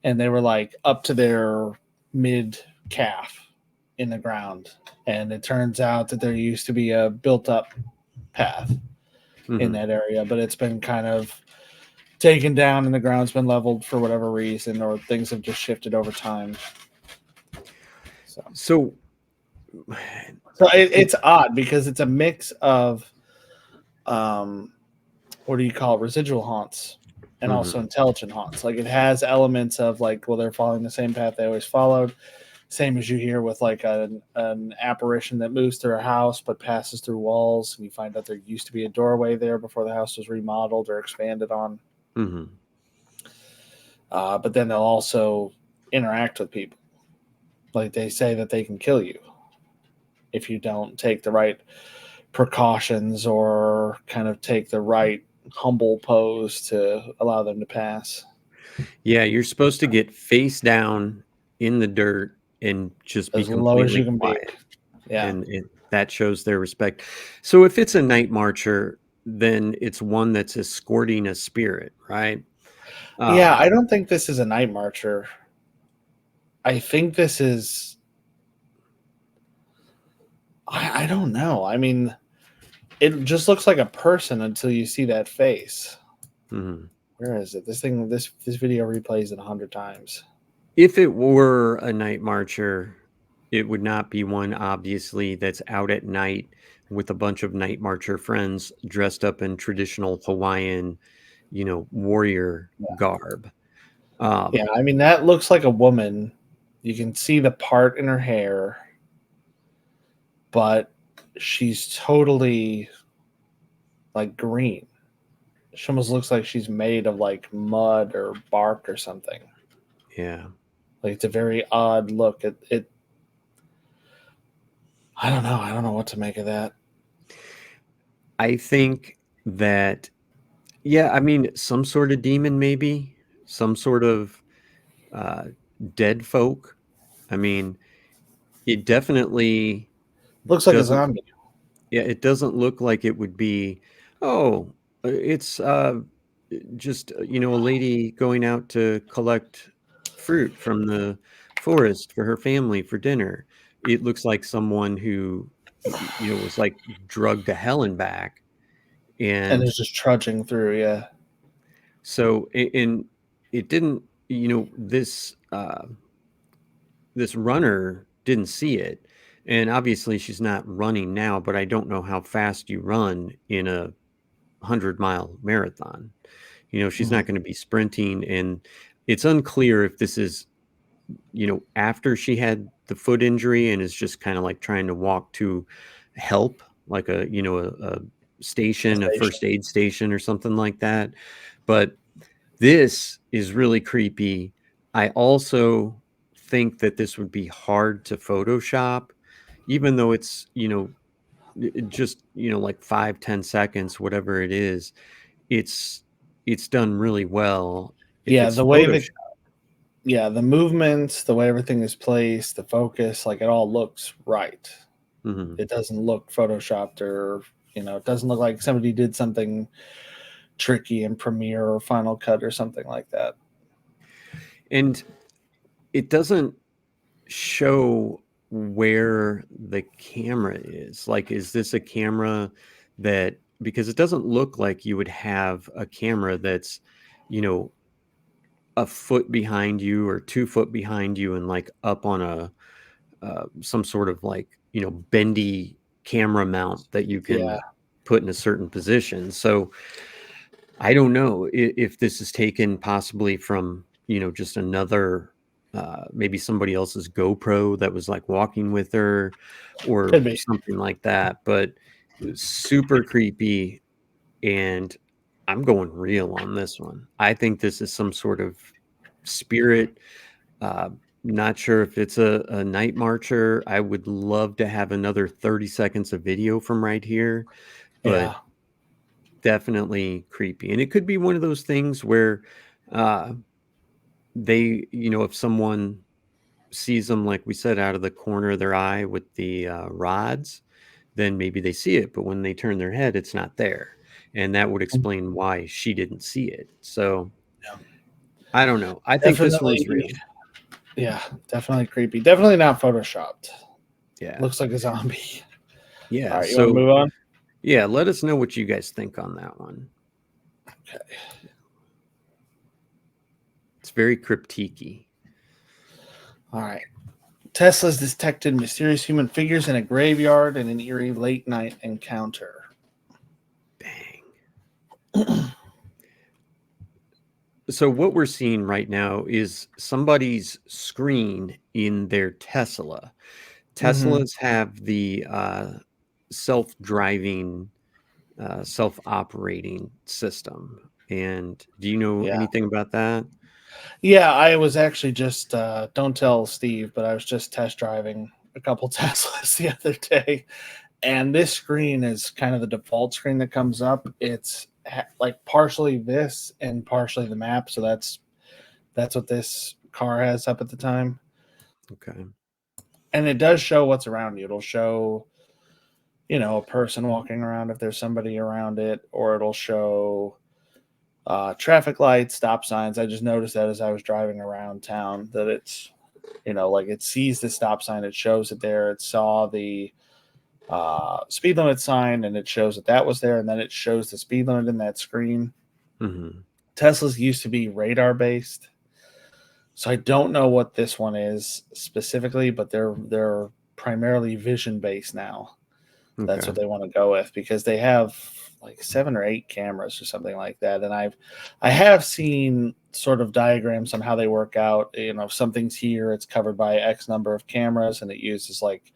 and they were like up to their mid calf in the ground. And it turns out that there used to be a built up path in that area, but it's been kind of taken down and the ground's been leveled for whatever reason, or things have just shifted over time. So it's odd because it's a mix of what do you call it, residual haunts and also intelligent haunts. Like it has elements of like, well, they're following the same path they always followed, same as you hear with like an apparition that moves through a house but passes through walls, and you find out there used to be a doorway there before the house was remodeled or expanded on. But then they'll also interact with people. Like they say that they can kill you if you don't take the right precautions or kind of take the right humble pose to allow them to pass. Yeah, you're supposed to get face down in the dirt and just be as low as you completely can quiet. be. Yeah. And that shows their respect. So if it's a night marcher, then it's one that's escorting a spirit, right? Yeah, I don't think this is a night marcher. I think this is... I don't know. I mean, it just looks like a person until you see that face. Where is it? This video replays it 100 times. If it were a night marcher, it would not be one, obviously, that's out at night with a bunch of night marcher friends dressed up in traditional Hawaiian, warrior garb. Yeah, I mean, that looks like a woman. You can see the part in her hair, but she's totally like green. She almost looks like she's made of like mud or bark or something. Yeah. Like it's a very odd look. It I don't know. I don't know what to make of that. I think that, I mean, some sort of demon, maybe some sort of dead folk. I mean, it definitely looks like a zombie. Yeah, it doesn't look like it would be, it's just, a lady going out to collect fruit from the forest for her family for dinner. It looks like someone who, was like drugged to hell and back. And is just trudging through, yeah. So, and it didn't, this runner didn't see it. And obviously she's not running now, but I don't know how fast you run in a 100-mile marathon. She's not going to be sprinting, and it's unclear if this is, after she had the foot injury and is just kind of like trying to walk to help, like a station, a first aid station or something like that. But this is really creepy. I also think that this would be hard to Photoshop, even though it's, just, like 5-10 seconds, whatever it is. It's done really well if Yeah, it's the way Photoshop. the movements, the way everything is placed, the focus, like it all looks right. Mhm. It doesn't look photoshopped, or it doesn't look like somebody did something tricky in Premiere or Final Cut or something like that. And it doesn't show where the camera is. Like, is this a camera that, because it doesn't look like you would have a camera that's, you know, a foot behind you or 2 foot behind you and like up on a some sort of like, bendy camera mount that you Yeah, can put in a certain position. So I don't know if this is taken possibly from, just another, maybe somebody else's GoPro that was like walking with her or could be. something like that, but super creepy. And I'm going real on this one. I think this is some sort of spirit. Uh, Not sure if it's a night marcher. I would love to have another 30 seconds of video from right here, but Yeah, definitely creepy. And it could be one of those things where uh, they, if someone sees them, like we said, out of the corner of their eye with the rods, then maybe they see it. But when they turn their head, it's not there. And that would explain why she didn't see it. So yeah. I don't know. I think this one's real. Definitely. Yeah, definitely creepy. Definitely not photoshopped. Yeah. Looks like a zombie. All Yeah. right, you want to So, move on? yeah, let us know what you guys think on that one. Okay. It's very cryptique. All right. Tesla's detected mysterious human figures in a graveyard in an eerie late night encounter. Dang. So what we're seeing right now is somebody's screen in their Tesla. Teslas have the self-driving, self-operating system. And do you know Yeah. anything about that? Yeah, I was actually just, don't tell Steve, but I was just test driving a couple Teslas the other day. And this screen is kind of the default screen that comes up. It's like partially this and partially the map. So that's what this car has up at the time. Okay. And it does show what's around you. It'll show, a person walking around if there's somebody around it, or it'll show traffic lights, stop signs. I just noticed that as I was driving around town that it's, like it sees the stop sign, it shows it there. It saw the speed limit sign, and it shows that was there, and then it shows the speed limit in that screen. Mm-hmm. Teslas used to be radar based, so I don't know what this one is specifically, but they're primarily vision based now. That's Okay. what they want to go with, because they have like 7 or 8 cameras or something like that. And I have seen sort of diagrams on how they work out. Something's here, it's covered by X number of cameras, and it uses like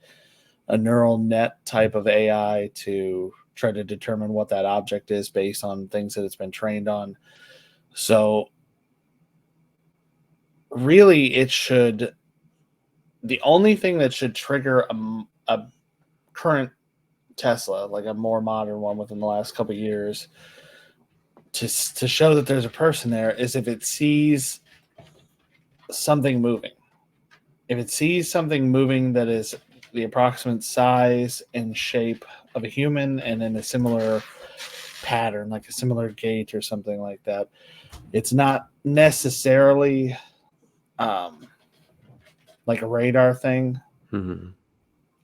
a neural net type of AI to try to determine what that object is based on things that it's been trained on. So really, the only thing that should trigger a current Tesla, like a more modern one within the last couple of years, to show that there's a person there, is if it sees something moving. If it sees something moving that is the approximate size and shape of a human and in a similar pattern, like a similar gait or something like that, it's not necessarily like a radar thing. Mm-hmm.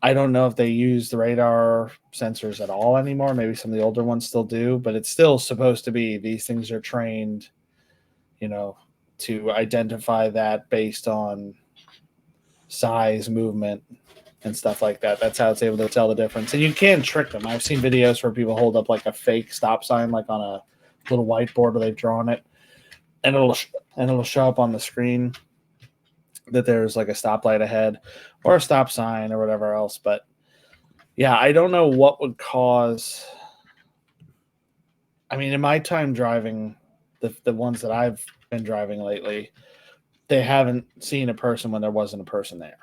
I don't know if they use the radar sensors at all anymore. Maybe some of the older ones still do, but it's still supposed to be, these things are trained, to identify that based on size, movement, and stuff like that. That's how it's able to tell the difference. And you can trick them. I've seen videos where people hold up like a fake stop sign, like on a little whiteboard where they've drawn it, and it'll show up on the screen that there's like a stoplight ahead or a stop sign or whatever else. But yeah, I don't know what would cause. I mean, in my time driving, the ones that I've been driving lately, they haven't seen a person when there wasn't a person there.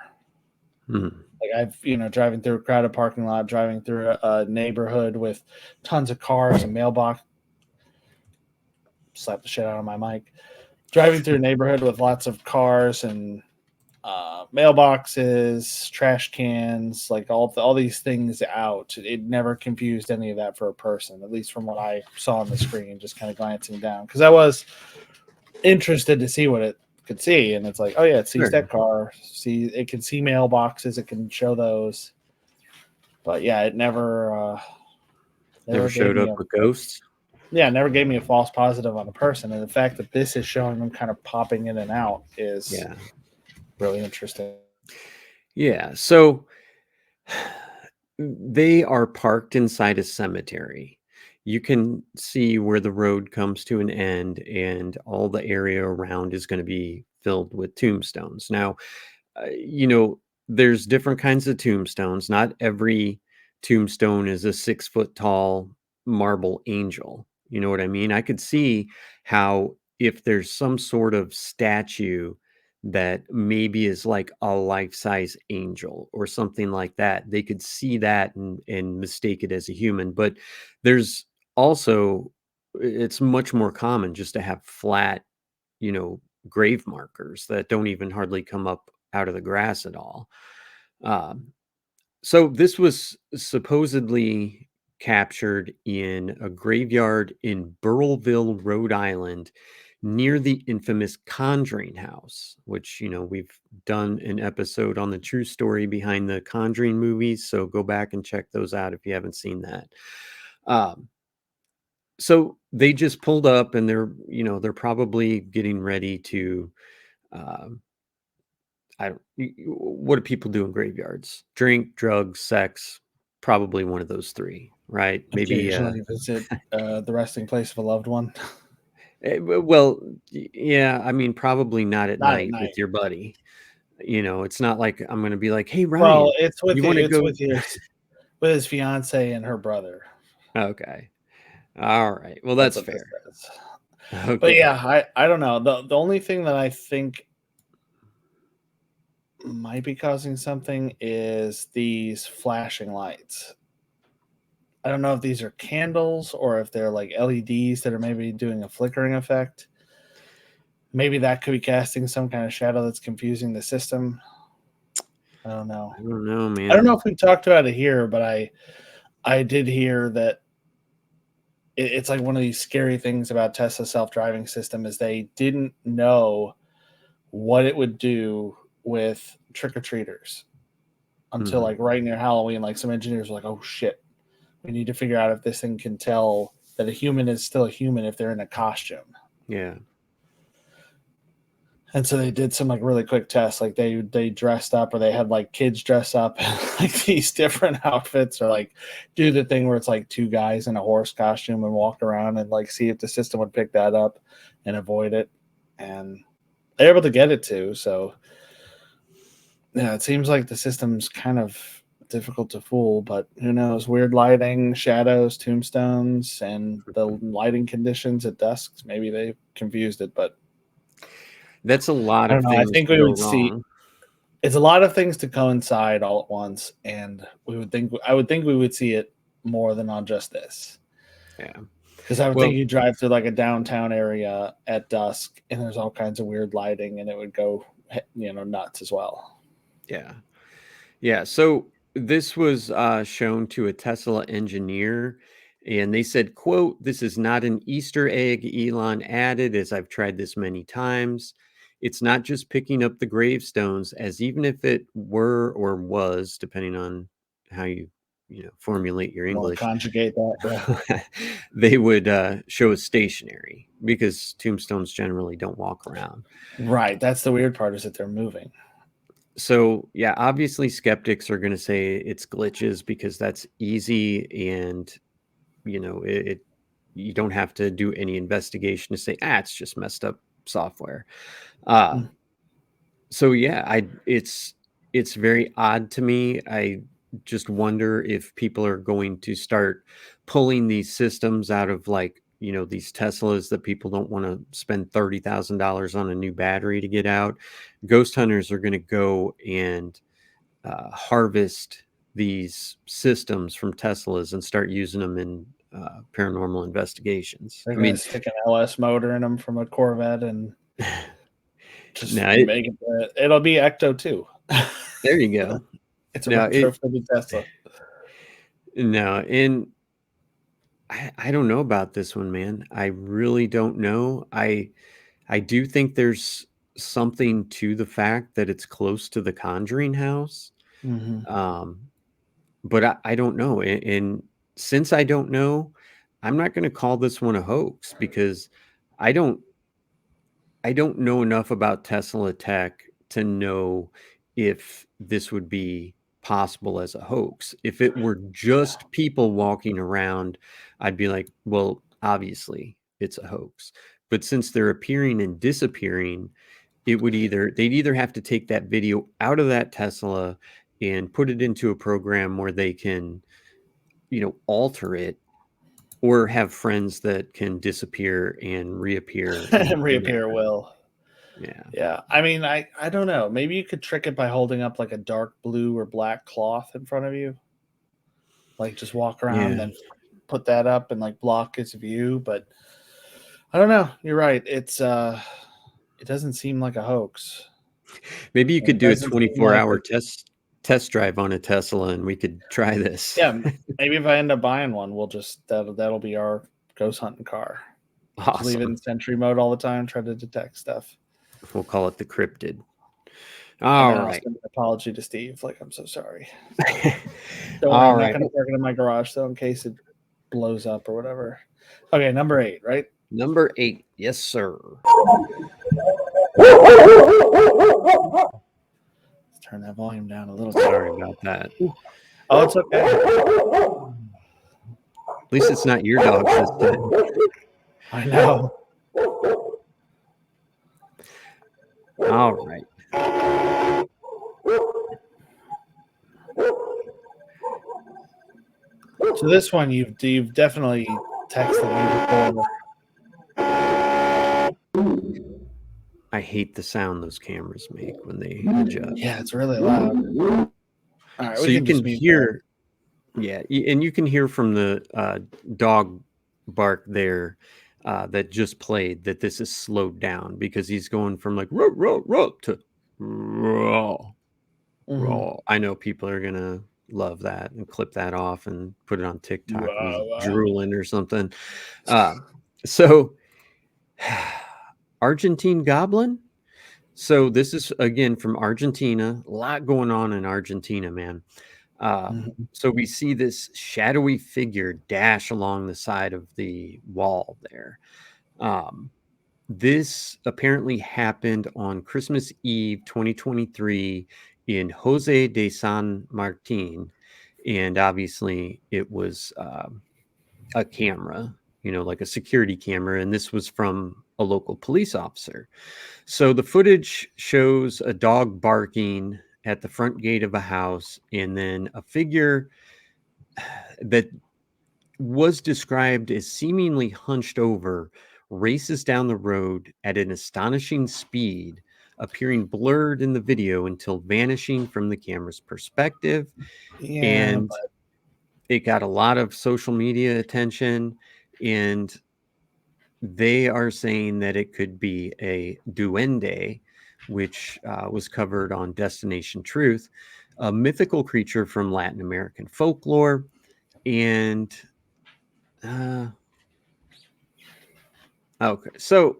Like I've driving through a crowded parking lot, driving through a neighborhood with tons of cars and mailbox. Slap the shit out of my mic. Driving through a neighborhood with lots of cars and mailboxes, trash cans, like all these things out. It never confused any of that for a person, at least from what I saw on the screen, just kind of glancing down. Because I was interested to see what it could see, and it's like, oh yeah, it sees that car, it can see mailboxes, it can show those. But yeah, it never showed up with ghosts. Yeah, never gave me a false positive on a person, and the fact that this is showing them kind of popping in and out is really interesting. Yeah, so they are parked inside a cemetery. You can see where the road comes to an end, and all the area around is going to be filled with tombstones. Now, there's different kinds of tombstones. Not every tombstone is a 6-foot tall marble angel. You know what I mean? I could see how if there's some sort of statue that maybe is like a life-size angel or something like that, they could see that and mistake it as a human. But there's also, it's much more common just to have flat, grave markers that don't even hardly come up out of the grass at all. So this was supposedly captured in a graveyard in Burrillville, Rhode Island, near the infamous Conjuring House, which, we've done an episode on the true story behind the Conjuring movies. So go back and check those out if you haven't seen that. So they just pulled up, and they're probably getting ready to, what do people do in graveyards? Drink, drugs, sex, probably one of those three, right? Maybe occasionally visit the resting place of a loved one. Well, yeah, I mean, probably not at night with your buddy. It's not like I'm going to be like, "Hey, Ryan, well, it's with you want to go with his fiance and her brother." Okay, all right. Well, that's fair. Okay. But yeah, I don't know. The only thing that I think might be causing something is these flashing lights. I don't know if these are candles or if they're like LEDs that are maybe doing a flickering effect. Maybe that could be casting some kind of shadow that's confusing the system. I don't know. I don't know, man. I don't know if we talked about it here, but I did hear that it's like one of these scary things about Tesla's self-driving system is they didn't know what it would do with trick-or-treaters until like right near Halloween. Like some engineers were like, oh shit, we need to figure out if this thing can tell that a human is still a human if they're in a costume. Yeah. And so they did some like really quick tests. Like they dressed up, or they had like kids dress up in like these different outfits, or like do the thing where it's like two guys in a horse costume and walk around and like see if the system would pick that up and avoid it. And they're able to get it to. So yeah, it seems like the system's kind of difficult to fool, but who knows? Weird lighting, shadows, tombstones, and the lighting conditions at dusk. Maybe they confused it, but that's a lot of things. I think we would see. It's a lot of things to coincide all at once, and I would think we would see it more than on just this. Yeah, because I would think you drive through like a downtown area at dusk, and there's all kinds of weird lighting, and it would go, nuts as well. Yeah. So this was shown to a Tesla engineer, and they said, quote, "This is not an Easter egg Elon added, as I've tried this many times. It's not just picking up the gravestones, as even if it were or was, depending on how you formulate your English, conjugate that, they would show us stationary, because tombstones generally don't walk around. Right. That's the weird part, is that they're moving. So yeah, obviously skeptics are going to say it's glitches, because that's easy, and you don't have to do any investigation to say, it's just messed up software. So yeah, it's very odd to me. I just wonder if people are going to start pulling these systems out of like these Teslas that people don't want to spend $30,000 on a new battery to get out. Ghost hunters are going to go and harvest these systems from Teslas and start using them in paranormal investigations. They're going to stick an LS motor in them from a Corvette and just make it. It'll be Ecto 2. There you go. It's a retrofitted Tesla. No, and I don't know about this one, man. I really don't know. I do think there's something to the fact that it's close to the Conjuring house. Mm-hmm. But I don't know. And since I don't know, I'm not going to call this one a hoax because I don't know enough about Tesla tech to know if this would be possible as a hoax. If it were just people walking around, I'd be like, well, obviously it's a hoax. But since they're appearing and disappearing, they'd either have to take that video out of that Tesla and put it into a program where they can, alter it, or have friends that can disappear and reappear. And reappear will. Yeah. Yeah. I mean, I don't know. Maybe you could trick it by holding up like a dark blue or black cloth in front of you. Like just walk around and then put that up and like block its view. But I don't know. You're right. It doesn't seem like a hoax. Maybe you could do a 24-hour test drive on a Tesla and we could try this. Yeah. Maybe if I end up buying one, we'll just, that'll be our ghost hunting car. Awesome. Just leave it in sentry mode all the time, try to detect stuff. We'll call it the cryptid. All right. I'll send an apology to Steve. Like, I'm so sorry. All I'm right. not going to park it in my garage, though, in case it blows up or whatever. Okay, number 8, right? Number 8. Yes, sir. Let's turn that volume down a little. Sorry about that. Oh, it's okay. At least it's not your dog this time. I know. All right. So this one you've definitely texted me before. I hate the sound those cameras make when they adjust. Yeah, it's really loud. All right, so you can hear, and you can hear from the dog bark there that just played that this is slowed down because he's going from like row, row, row to raw. I know people are gonna love that and clip that off and put it on TikTok drooling or something. So Argentine Goblin. So this is again from Argentina. A lot going on in Argentina, man. So we see this shadowy figure dash along the side of the wall there. This apparently happened on Christmas Eve 2023 in Jose de San Martin. And obviously it was a camera, like a security camera. And this was from a local police officer. So the footage shows a dog barking at the front gate of a house, and then a figure that was described as seemingly hunched over races down the road at an astonishing speed, appearing blurred in the video until vanishing from the camera's perspective. And it got a lot of social media attention, and they are saying that it could be a duende, which was covered on Destination Truth, a mythical creature from Latin American folklore. And okay, so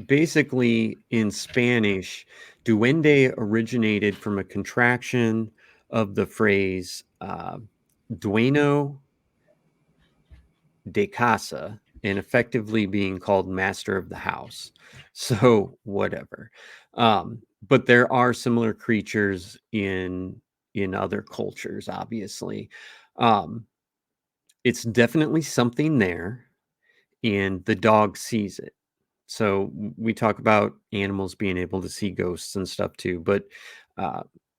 basically in Spanish, duende originated from a contraction of the phrase dueño de casa, and effectively being called master of the house. So whatever. But there are similar creatures in other cultures, obviously. It's definitely something there, and the dog sees it. So we talk about animals being able to see ghosts and stuff too, but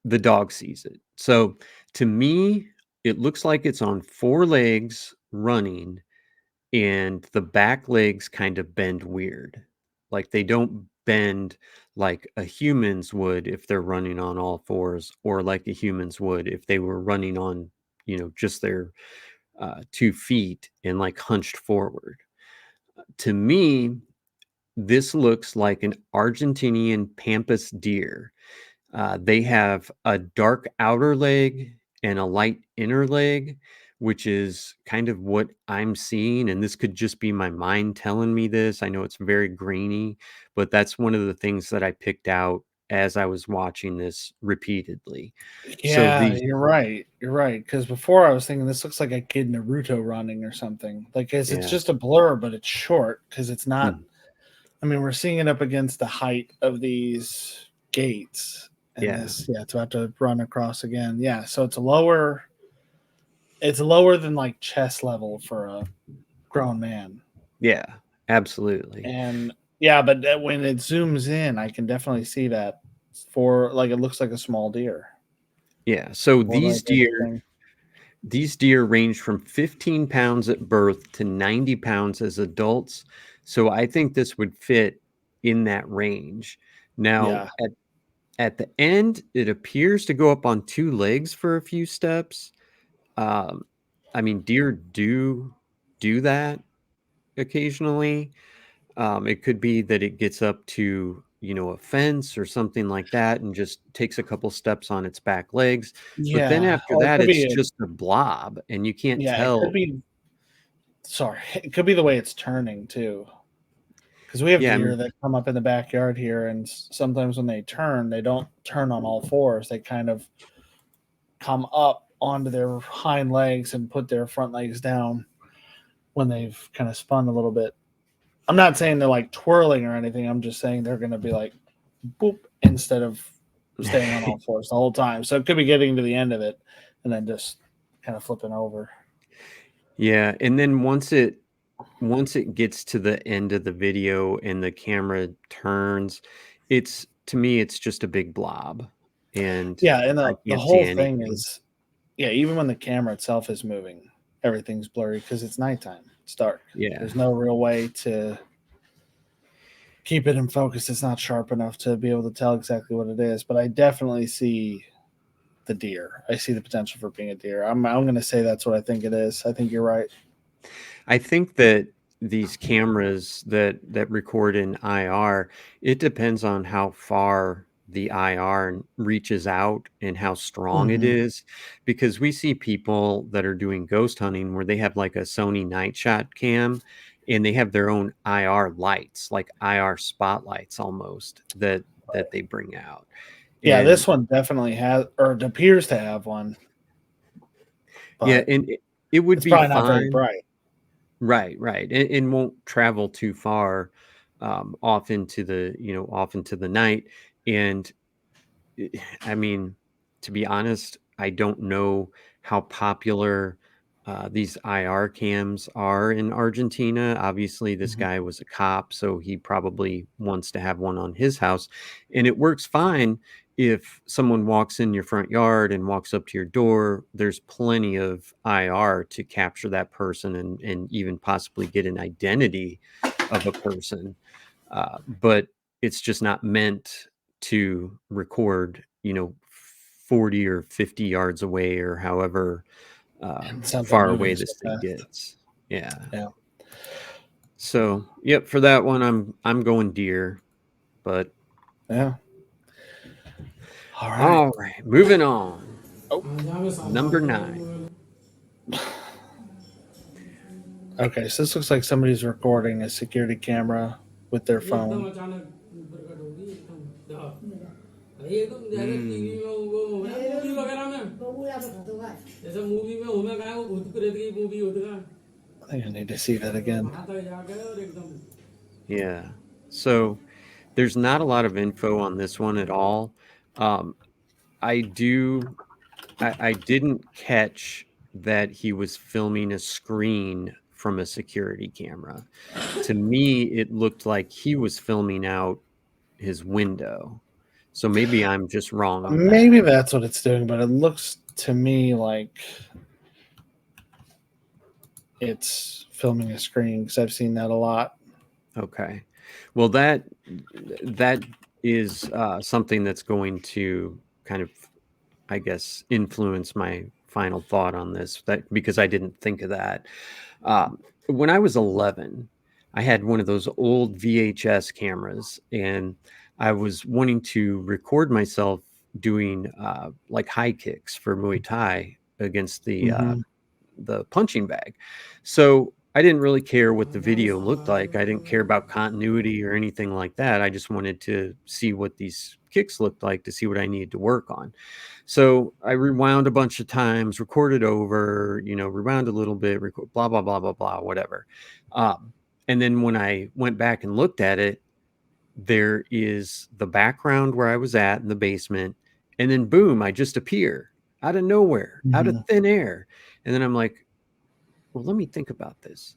the dog sees it. So to me, it looks like it's on 4 legs running, and the back legs kind of bend weird. Like they don't bend like a human's would if they're running on all fours, or like a human's would if they were running on, just their 2 feet and like hunched forward. To me, this looks like an Argentinian pampas deer. They have a dark outer leg and a light inner leg, which is kind of what I'm seeing. And this could just be my mind telling me this. I know it's very grainy, but that's one of the things that I picked out as I was watching this repeatedly. So Yeah, these, you're right. You're right. Because before I was thinking this looks like a kid Naruto running or something. Like, it's yeah. just a blur, but it's short because it's not. Hmm. I mean, we're seeing it up against the height of these gates, and Yeah. it's about to run across again. Yeah, so it's lower. It's lower than like chest level for a grown man. Yeah, absolutely. And yeah, but when it zooms in, I can definitely see that for like it looks like a small deer. Yeah. So More these like deer, anything. These deer range from 15 pounds at birth to 90 pounds as adults. So I think this would fit in that range. Now, Yeah. at the end, it appears to go up on 2 legs for a few steps. I mean, deer do that occasionally. It could be that it gets up to, a fence or something like that and just takes a couple steps on its back legs. But then Yeah. after Or it that, could it's be just a blob and you can't yeah, it could tell. be sorry. It could be the way it's turning too. Because we have Yeah, deer that come up in the backyard here, and sometimes when they turn, they don't turn on all fours. They kind of come up onto their hind legs and put their front legs down when they've kind of spun a little bit. I'm not saying they're like twirling or anything. I'm just saying they're going to be like boop instead of staying on all fours the whole time. So it could be getting to the end of it and then just kind of flipping over. yeah. And then once it gets to the end of the video and the camera turns, to me, it's just a big blob. And Yeah, and I the can't see whole thing anything. is yeah, even when the camera itself is moving, everything's blurry because it's nighttime. It's dark. Yeah. There's no real way to keep it in focus. It's not sharp enough to be able to tell exactly what it is. But I definitely see the deer. I see the potential for being a deer. I'm going to say that's what I think it is. I think you're right. I think that these cameras that record in IR, it depends on how far the IR reaches out and how strong it Mm-hmm. is, because we see people that are doing ghost hunting where they have like a Sony night shot cam and they have their own IR lights, like IR spotlights almost that they bring out. Yeah, And this one definitely has, or it appears to have one, yeah, but and it would it's be probably not very fine. bright. Right, and won't travel too far, off into the night. And I mean, to be honest, I don't know how popular these IR cams are in Argentina. Obviously, this Mhm. guy was a cop, so he probably wants to have one on his house, and it works fine if someone walks in your front yard and walks up to your door. There's plenty of IR to capture that person and even possibly get an identity of a person. But it's just not meant to record, 40 or 50 yards away or however And something far moving away so this thing fast. gets. Yeah. Yeah. So, yep, for that one, I'm going deer. But Yeah. All right. all right, moving on. Oh. Number 9. Okay, so this looks like somebody's recording a security camera with their phone. I think I need to see that again. Yeah. So there's not a lot of info on this one at all. I didn't catch that he was filming a screen from a security camera. To me, it looked like he was filming out his window. So maybe I'm just wrong on that. Maybe that's what it's doing, but it looks to me like it's filming a screen, because I've seen that a lot. Okay. Well, that is something that's going to kind of, I guess, influence my final thought on this. That because I didn't think of that. When I was 11, I had one of those old VHS cameras, and I was wanting to record myself doing like high kicks for Muay Thai against the punching bag. So I didn't really care what the video looked like. I didn't care about continuity or anything like that. I just wanted to see what these kicks looked like to see what I needed to work on. So I rewound a bunch of times, recorded over, rewound a little bit, record, blah, blah, blah, blah, blah, whatever. And then when I went back and looked at it, there is the background where I was at in the basement. And then boom, I just appear out of nowhere, out of thin air. And then I'm like, well, let me think about this.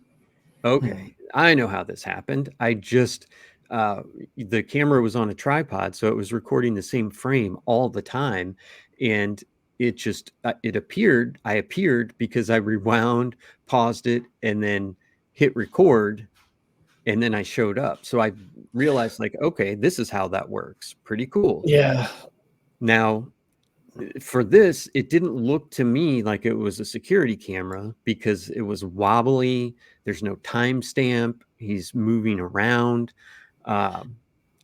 Okay, I know how this happened. I just, the camera was on a tripod, so it was recording the same frame all the time. And it just, it appeared, I appeared because I rewound, paused it, and then hit record. And then I showed up. So I realized, like, okay, this is how that works. Pretty cool. Yeah. Now, for this, it didn't look to me like it was a security camera because it was wobbly. There's no timestamp. He's moving around.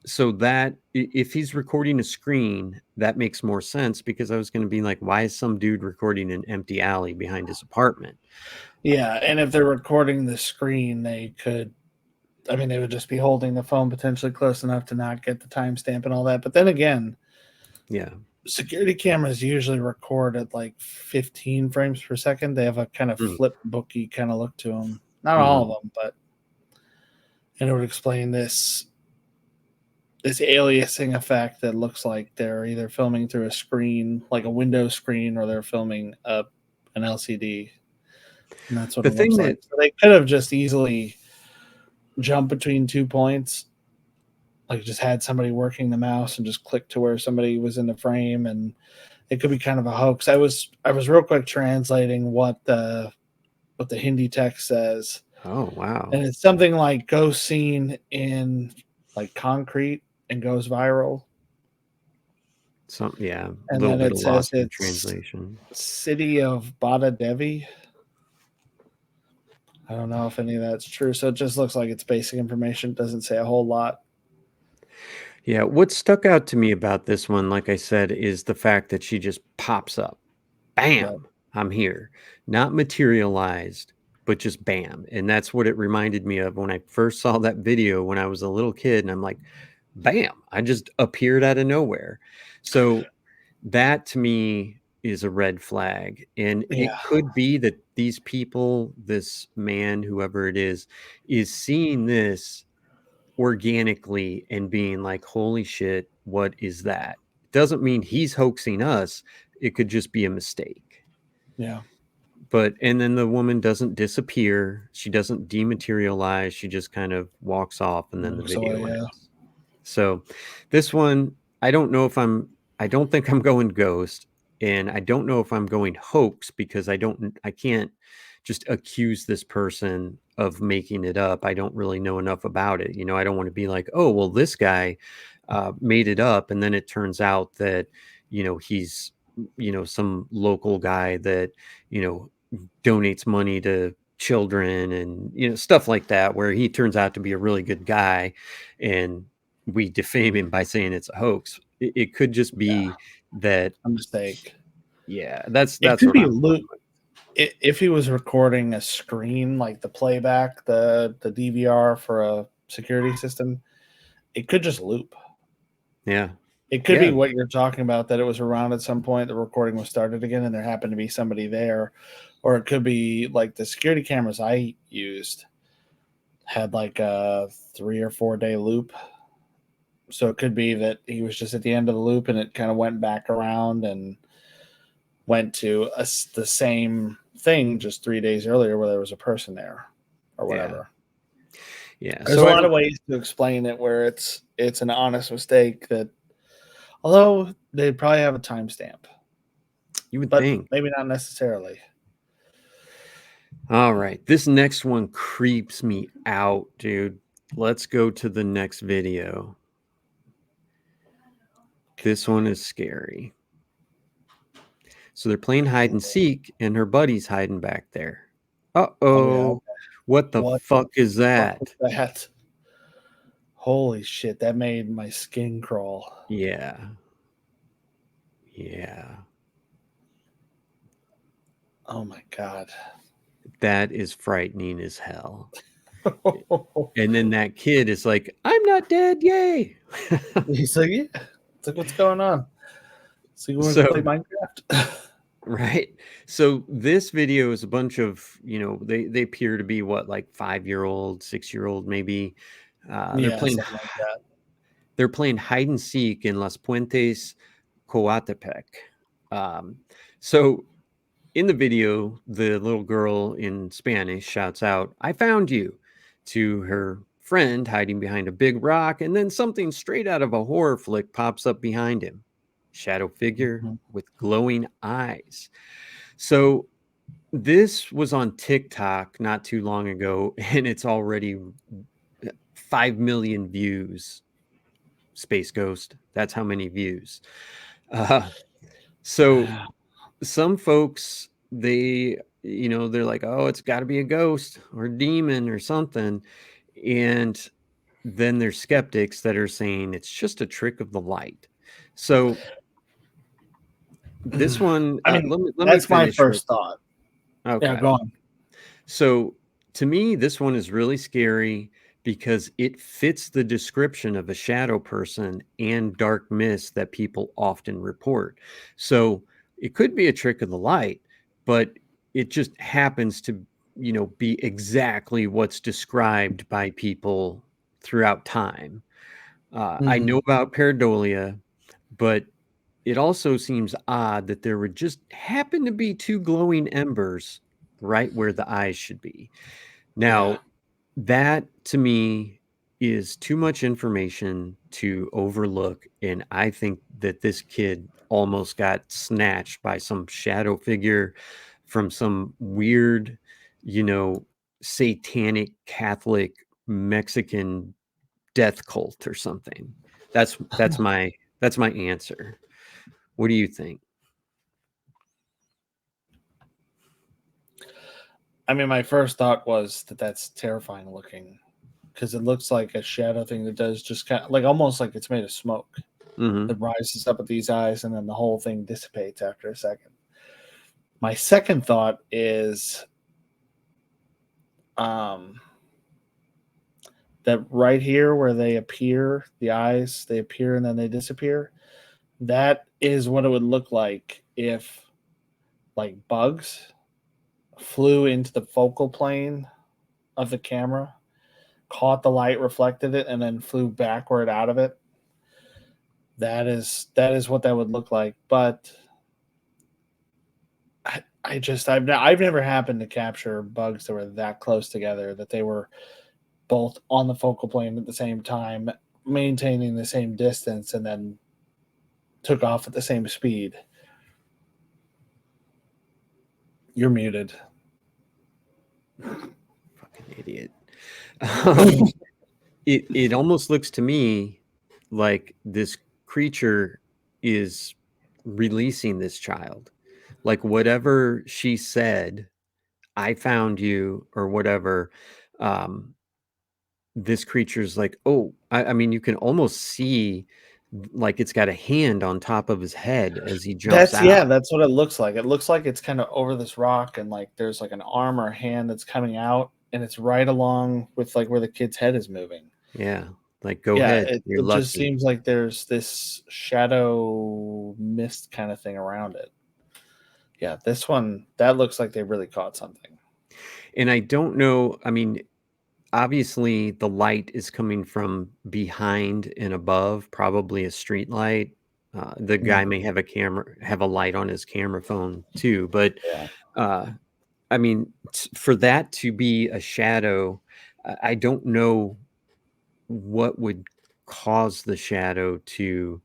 So that if he's recording a screen, that makes more sense because I was going to be like, why is some dude recording an empty alley behind his apartment? Yeah, and if they're recording the screen, they would just be holding the phone potentially close enough to not get the timestamp and all that. But then again, yeah, security cameras usually record at like 15 frames per second. They have a kind of flip booky kind of look to them. Not all of them, but and it would explain this aliasing effect that looks like they're either filming through a screen, like a window screen, or they're filming an LCD. And that's what the it thing looks that like. So they could have just easily jumped between 2 points, like just had somebody working the mouse and just click to where somebody was in the frame, and it could be kind of a hoax. I was real quick translating what the Hindi text says. Oh wow. And it's something like ghost seen in like concrete and goes viral. Yeah, a And little then bit it of says lost in it's translation. city of Bada Devi. I don't know if any of that's true. So it just looks like it's basic information. It doesn't say a whole lot. Yeah, what stuck out to me about this one, like I said, is the fact that she just pops up. Bam, Yep. I'm here. Not materialized, but just bam. And that's what it reminded me of when I first saw that video when I was a little kid. And I'm like, bam, I just appeared out of nowhere. So that to me is a red flag. And Yeah. it could be that these people, this man, whoever it is seeing this organically and being like, holy shit, what is that? Doesn't mean he's hoaxing us. It could just be a mistake. Yeah. And then the woman doesn't disappear. She doesn't dematerialize. She just kind of walks off and then the video ends. So this one, I don't think I'm going ghost, and I don't know if I'm going hoax because I can't just accuse this person of making it up. I don't really know enough about it. I don't want to be like, oh, well, this guy made it up. And then it turns out that, he's, some local guy that, donates money to children and, stuff like that, where he turns out to be a really good guy and we defame him by saying it's a hoax. It could just be that a mistake. Yeah, that's it could what be I'm Luke. If he was recording a screen, like the playback, the DVR for a security system, it could just loop. Yeah. It could be what you're talking about, that it was around at some point, the recording was started again, and there happened to be somebody there. Or it could be like the security cameras I used had like a 3 or 4 day loop. So it could be that he was just at the end of the loop and it kind of went back around and went to the same thing just 3 days earlier where there was a person there or whatever. Yeah. There's a lot of ways to explain it where it's an honest mistake, that although they'd probably have a timestamp. You would but think. maybe not necessarily. All right. This next one creeps me out, dude. Let's go to the next video. This one is scary. So they're playing hide and seek, and her buddy's hiding back there. Uh-oh. Oh, yeah, okay. What the What fuck is that? Fuck was that? Holy shit, that made my skin crawl. Yeah. Yeah. Oh my god. That is frightening as hell. And then that kid is like, I'm not dead, yay. He's like, yeah. It's like, what's going on? So you want So- to play Minecraft? Right. So this video is a bunch of, they appear to be what, like 5-year-old, 6-year-old, maybe. Yeah, something like that. They're playing hide and seek in Las Puentes, Coatepec. So in the video, the little girl in Spanish shouts out, I found you, to her friend hiding behind a big rock, and then something straight out of a horror flick pops up behind him. Shadow figure with glowing eyes. So this was on TikTok not too long ago, and it's already 5 million views. Space Ghost. That's how many views. So some folks, they're like, oh, it's got to be a ghost or a demon or something. And then there's skeptics that are saying it's just a trick of the light. So this one, I mean, let that's me my finish first with- thought. Okay. Yeah, go on. So to me, this one is really scary because it fits the description of a shadow person and dark mist that people often report. So it could be a trick of the light, but it just happens to, be exactly what's described by people throughout time. I know about pareidolia, but it also seems odd that there would just happen to be 2 glowing embers right where the eyes should be. Now, that to me is too much information to overlook. And I think that this kid almost got snatched by some shadow figure from some weird, satanic Catholic Mexican death cult or something. That's my answer. What do you think? I mean, my first thought was that that's terrifying looking because it looks like a shadow thing that does just kind of like almost like it's made of smoke. Mhm. It rises up at these eyes and then the whole thing dissipates after a second. My second thought is that right here where they appear, the eyes, they appear and then they disappear. That is what it would look like if like bugs flew into the focal plane of the camera, caught the light, reflected it, and then flew backward out of it. That is what that would look like. But I've never happened to capture bugs that were that close together, that they were both on the focal plane at the same time, maintaining the same distance, and then took off at the same speed. You're muted. Fucking idiot. It almost looks to me like this creature is releasing this child. Like whatever she said, I found you or whatever, this creature's like, oh, I mean, you can almost see like it's got a hand on top of his head as he jumps out. That's what it looks like. It looks like it's kind of over this rock and like there's like an arm or a hand that's coming out and it's right along with like where the kid's head is moving. Yeah. Like, go ahead. It You're lucky. just seems like there's this shadow mist kind of thing around it. Yeah, this one, that looks like they really caught something. And I don't know. I mean, obviously the light is coming from behind and above, probably a street light. The guy may have a light on his camera phone too, but I mean, for that to be a shadow, I don't know what would cause the shadow to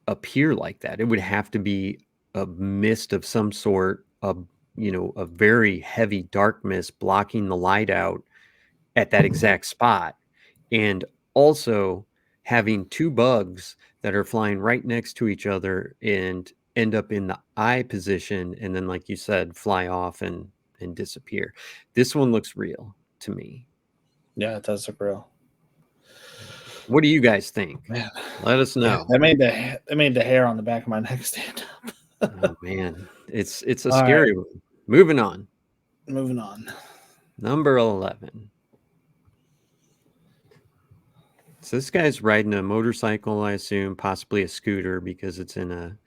appear like that. It would have to be a mist of some sort, a a very heavy dark mist blocking the light out at that exact spot, and also having two bugs that are flying right next to each other and end up in the eye position, and then, like you said, fly off and disappear. This one looks real to me. Yeah, it does look real. What do you guys think? Man. Let us know. That made the hair on the back of my neck stand up. Oh man, it's a All scary one. Moving on. Moving on. Number 11. So this guy's riding a motorcycle, I assume, possibly a scooter, because it's in a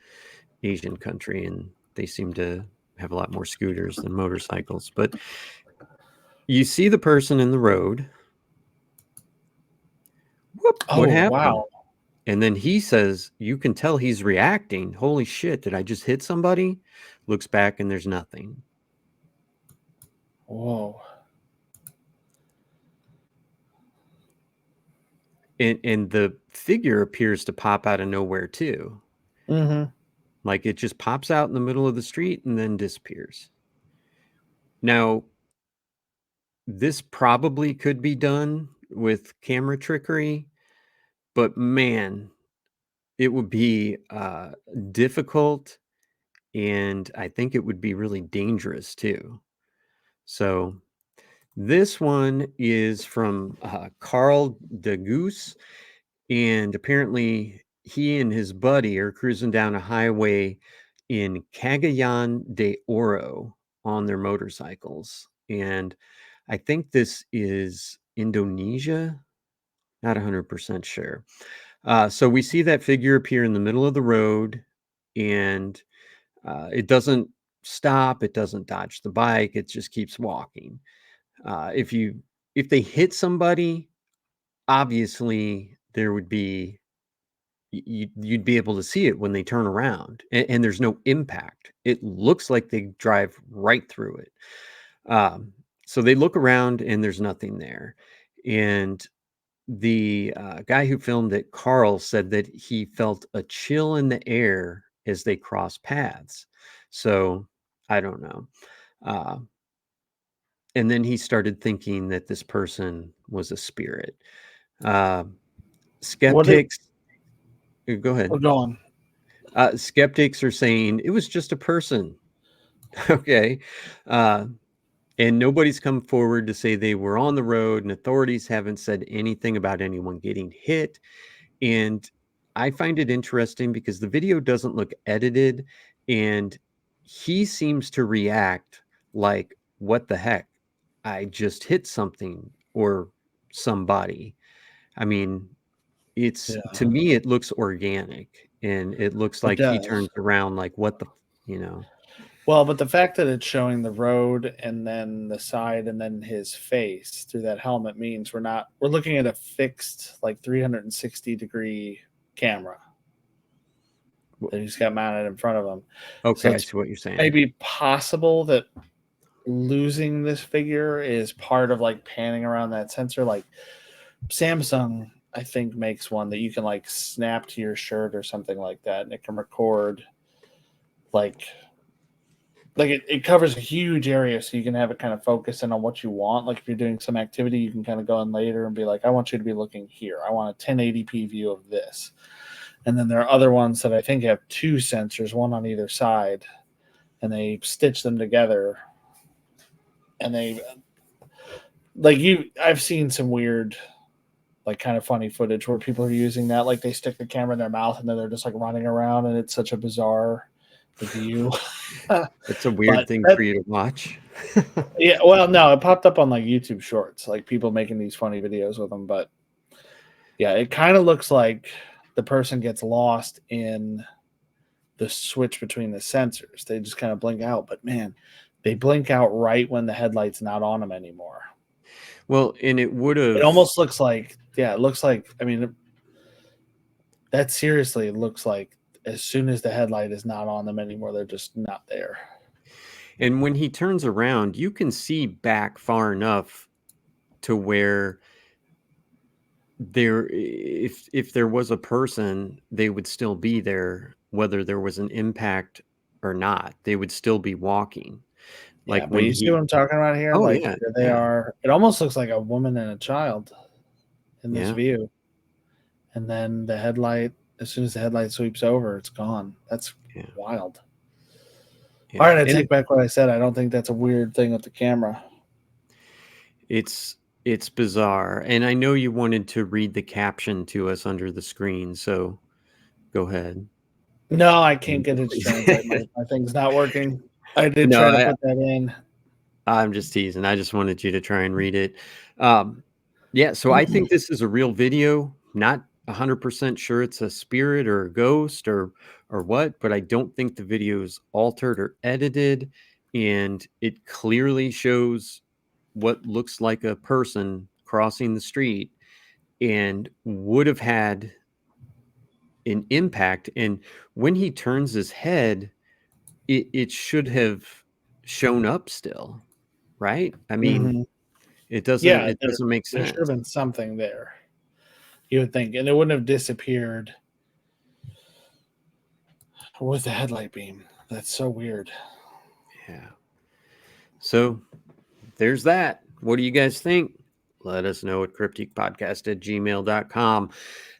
Asian country and they seem to have a lot more scooters than motorcycles. But you see the person in the road. Whoop, what happened? Wow. And then he says, you can tell he's reacting. Holy shit, did I just hit somebody? Looks back and there's nothing. Whoa. And the figure appears to pop out of nowhere too. Mm-hmm. Like it just pops out in the middle of the street and then disappears. Now, this probably could be done with camera trickery, but man, it would be difficult, and I think it would be really dangerous too. So this one is from Carl de Goose, and apparently he and his buddy are cruising down a highway in Cagayan de Oro on their motorcycles. And I think this is Indonesia. Not 100% sure. So we see that figure appear in the middle of the road, and it doesn't stop. It doesn't dodge the bike. It just keeps walking. If they hit somebody, obviously there would be you'd be able to see it when they turn around, and there's no impact. It looks like they drive right through it. So they look around and there's nothing there. And the guy who filmed it, Carl, said that he felt a chill in the air as they crossed paths. So I don't know. And then he started thinking that this person was a spirit. Skeptics, go ahead. We're going. Skeptics are saying it was just a person. Okay. And nobody's come forward to say they were on the road, and authorities haven't said anything about anyone getting hit. And I find it interesting because the video doesn't look edited, and he seems to react like, what the heck? I just hit something or somebody. I mean, to me, it looks organic, and it looks like he turns around like, what the, Well, but the fact that it's showing the road and then the side and then his face through that helmet means we're looking at a fixed, like 360-degree camera that he's got mounted in front of him. Okay, so I see what you're saying. Maybe possible that losing this figure is part of like panning around that sensor. Like Samsung, I think, makes one that you can like snap to your shirt or something like that, and it can record like it covers a huge area, so you can have it kind of focus in on what you want. Like if you're doing some activity, you can kind of go in later and be like, I want you to be looking here. I want a 1080p view of this. And then there are other ones that I think have two sensors, one on either side, and they stitch them together. And I've seen some weird, like kind of funny footage where people are using that. Like they stick the camera in their mouth and then they're just like running around, and it's such a bizarre view. It's a weird thing for you to watch. Yeah, well, no, it popped up on like YouTube Shorts, like people making these funny videos with them. But yeah, it kind of looks like the person gets lost in the switch between the sensors. They just kind of blink out, but man, they blink out right when the headlight's not on them anymore. Well, and it would have. It almost looks like, it looks like, I mean, that seriously, it looks like as soon as the headlight is not on them anymore, they're just not there. And when he turns around, you can see back far enough to where if there was a person, they would still be there, whether there was an impact or not. They would still be walking. Like yeah, but when you see what I'm talking about here? Oh, Like yeah, here they yeah. are. It almost looks like a woman and a child in this Yeah. view. And then the headlight, as soon as the headlight sweeps over, it's gone. That's Yeah. wild. Yeah. All right, I And take back what I said. I don't think that's a weird thing with the camera. it's bizarre. And I know you wanted to read the caption to us under the screen, so go ahead. No, I can't get it to translate. My thing's not working. I did No, try to put that in. I'm just teasing. I just wanted you to try and read it. Yeah, so I think this is a real video. Not 100% sure it's a spirit or a ghost or what, but I don't think the video is altered or edited, and it clearly shows what looks like a person crossing the street and would have had an impact. And when he turns his head, it should have shown up still, right? I mean, Mhm. it Yeah, doesn't make there should have sense. been something there. You would think, and it wouldn't have disappeared with the headlight beam. That's so weird. Yeah. So there's that. What do you guys think? Let us know at cryptiquepodcast@gmail.com.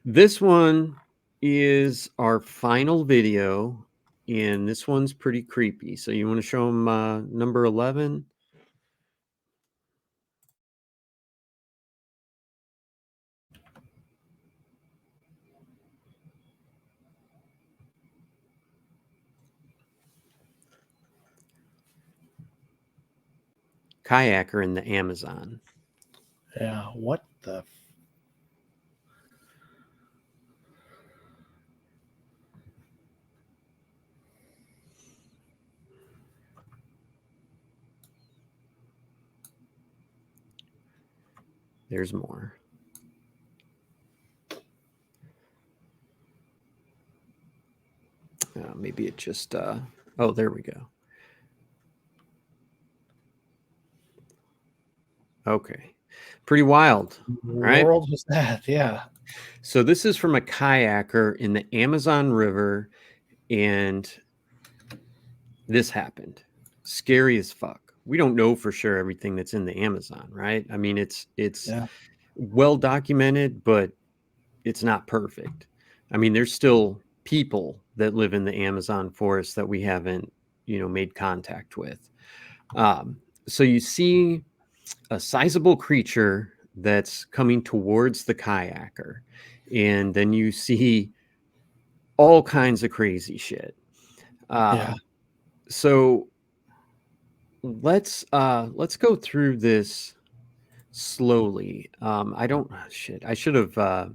This one is our final video, and this one's pretty creepy. So you want to show them number 11? Kayaker in the Amazon. Yeah, what the? There's more. Maybe it just, oh, there we go. Okay. Pretty wild. What Right. world was that? Yeah. So this is from a kayaker in the Amazon River, and this happened. Scary as fuck. We don't know for sure everything that's in the Amazon, right? I mean, it's Yeah. well documented, but it's not perfect. I mean, there's still people that live in the Amazon forest that we haven't, made contact with. So you see a sizable creature that's coming towards the kayaker, and then you see all kinds of crazy shit. Yeah. So let's go through this slowly. I don't shit. I should have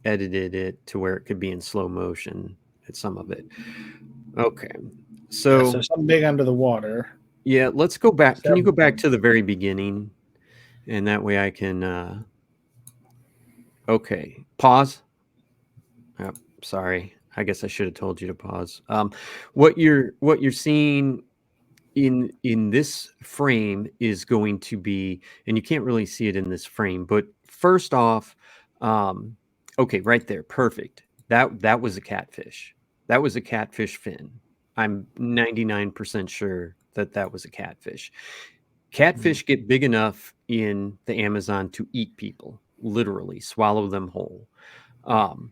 edited it to where it could be in slow motion at some of it. Okay. Yeah. So So something big under the water. yeah, let's go back. Can you go back Several. to the very beginning? And that way I can okay. Pause. Oh, sorry. I guess I should have told you to pause. What you're seeing in this frame is going to be, and you can't really see it in this frame, but first off, okay, right there, perfect. That was a catfish. That was a catfish fin. I'm 99% sure that was a catfish. Catfish get big enough in the Amazon to eat people, literally swallow them whole. Um,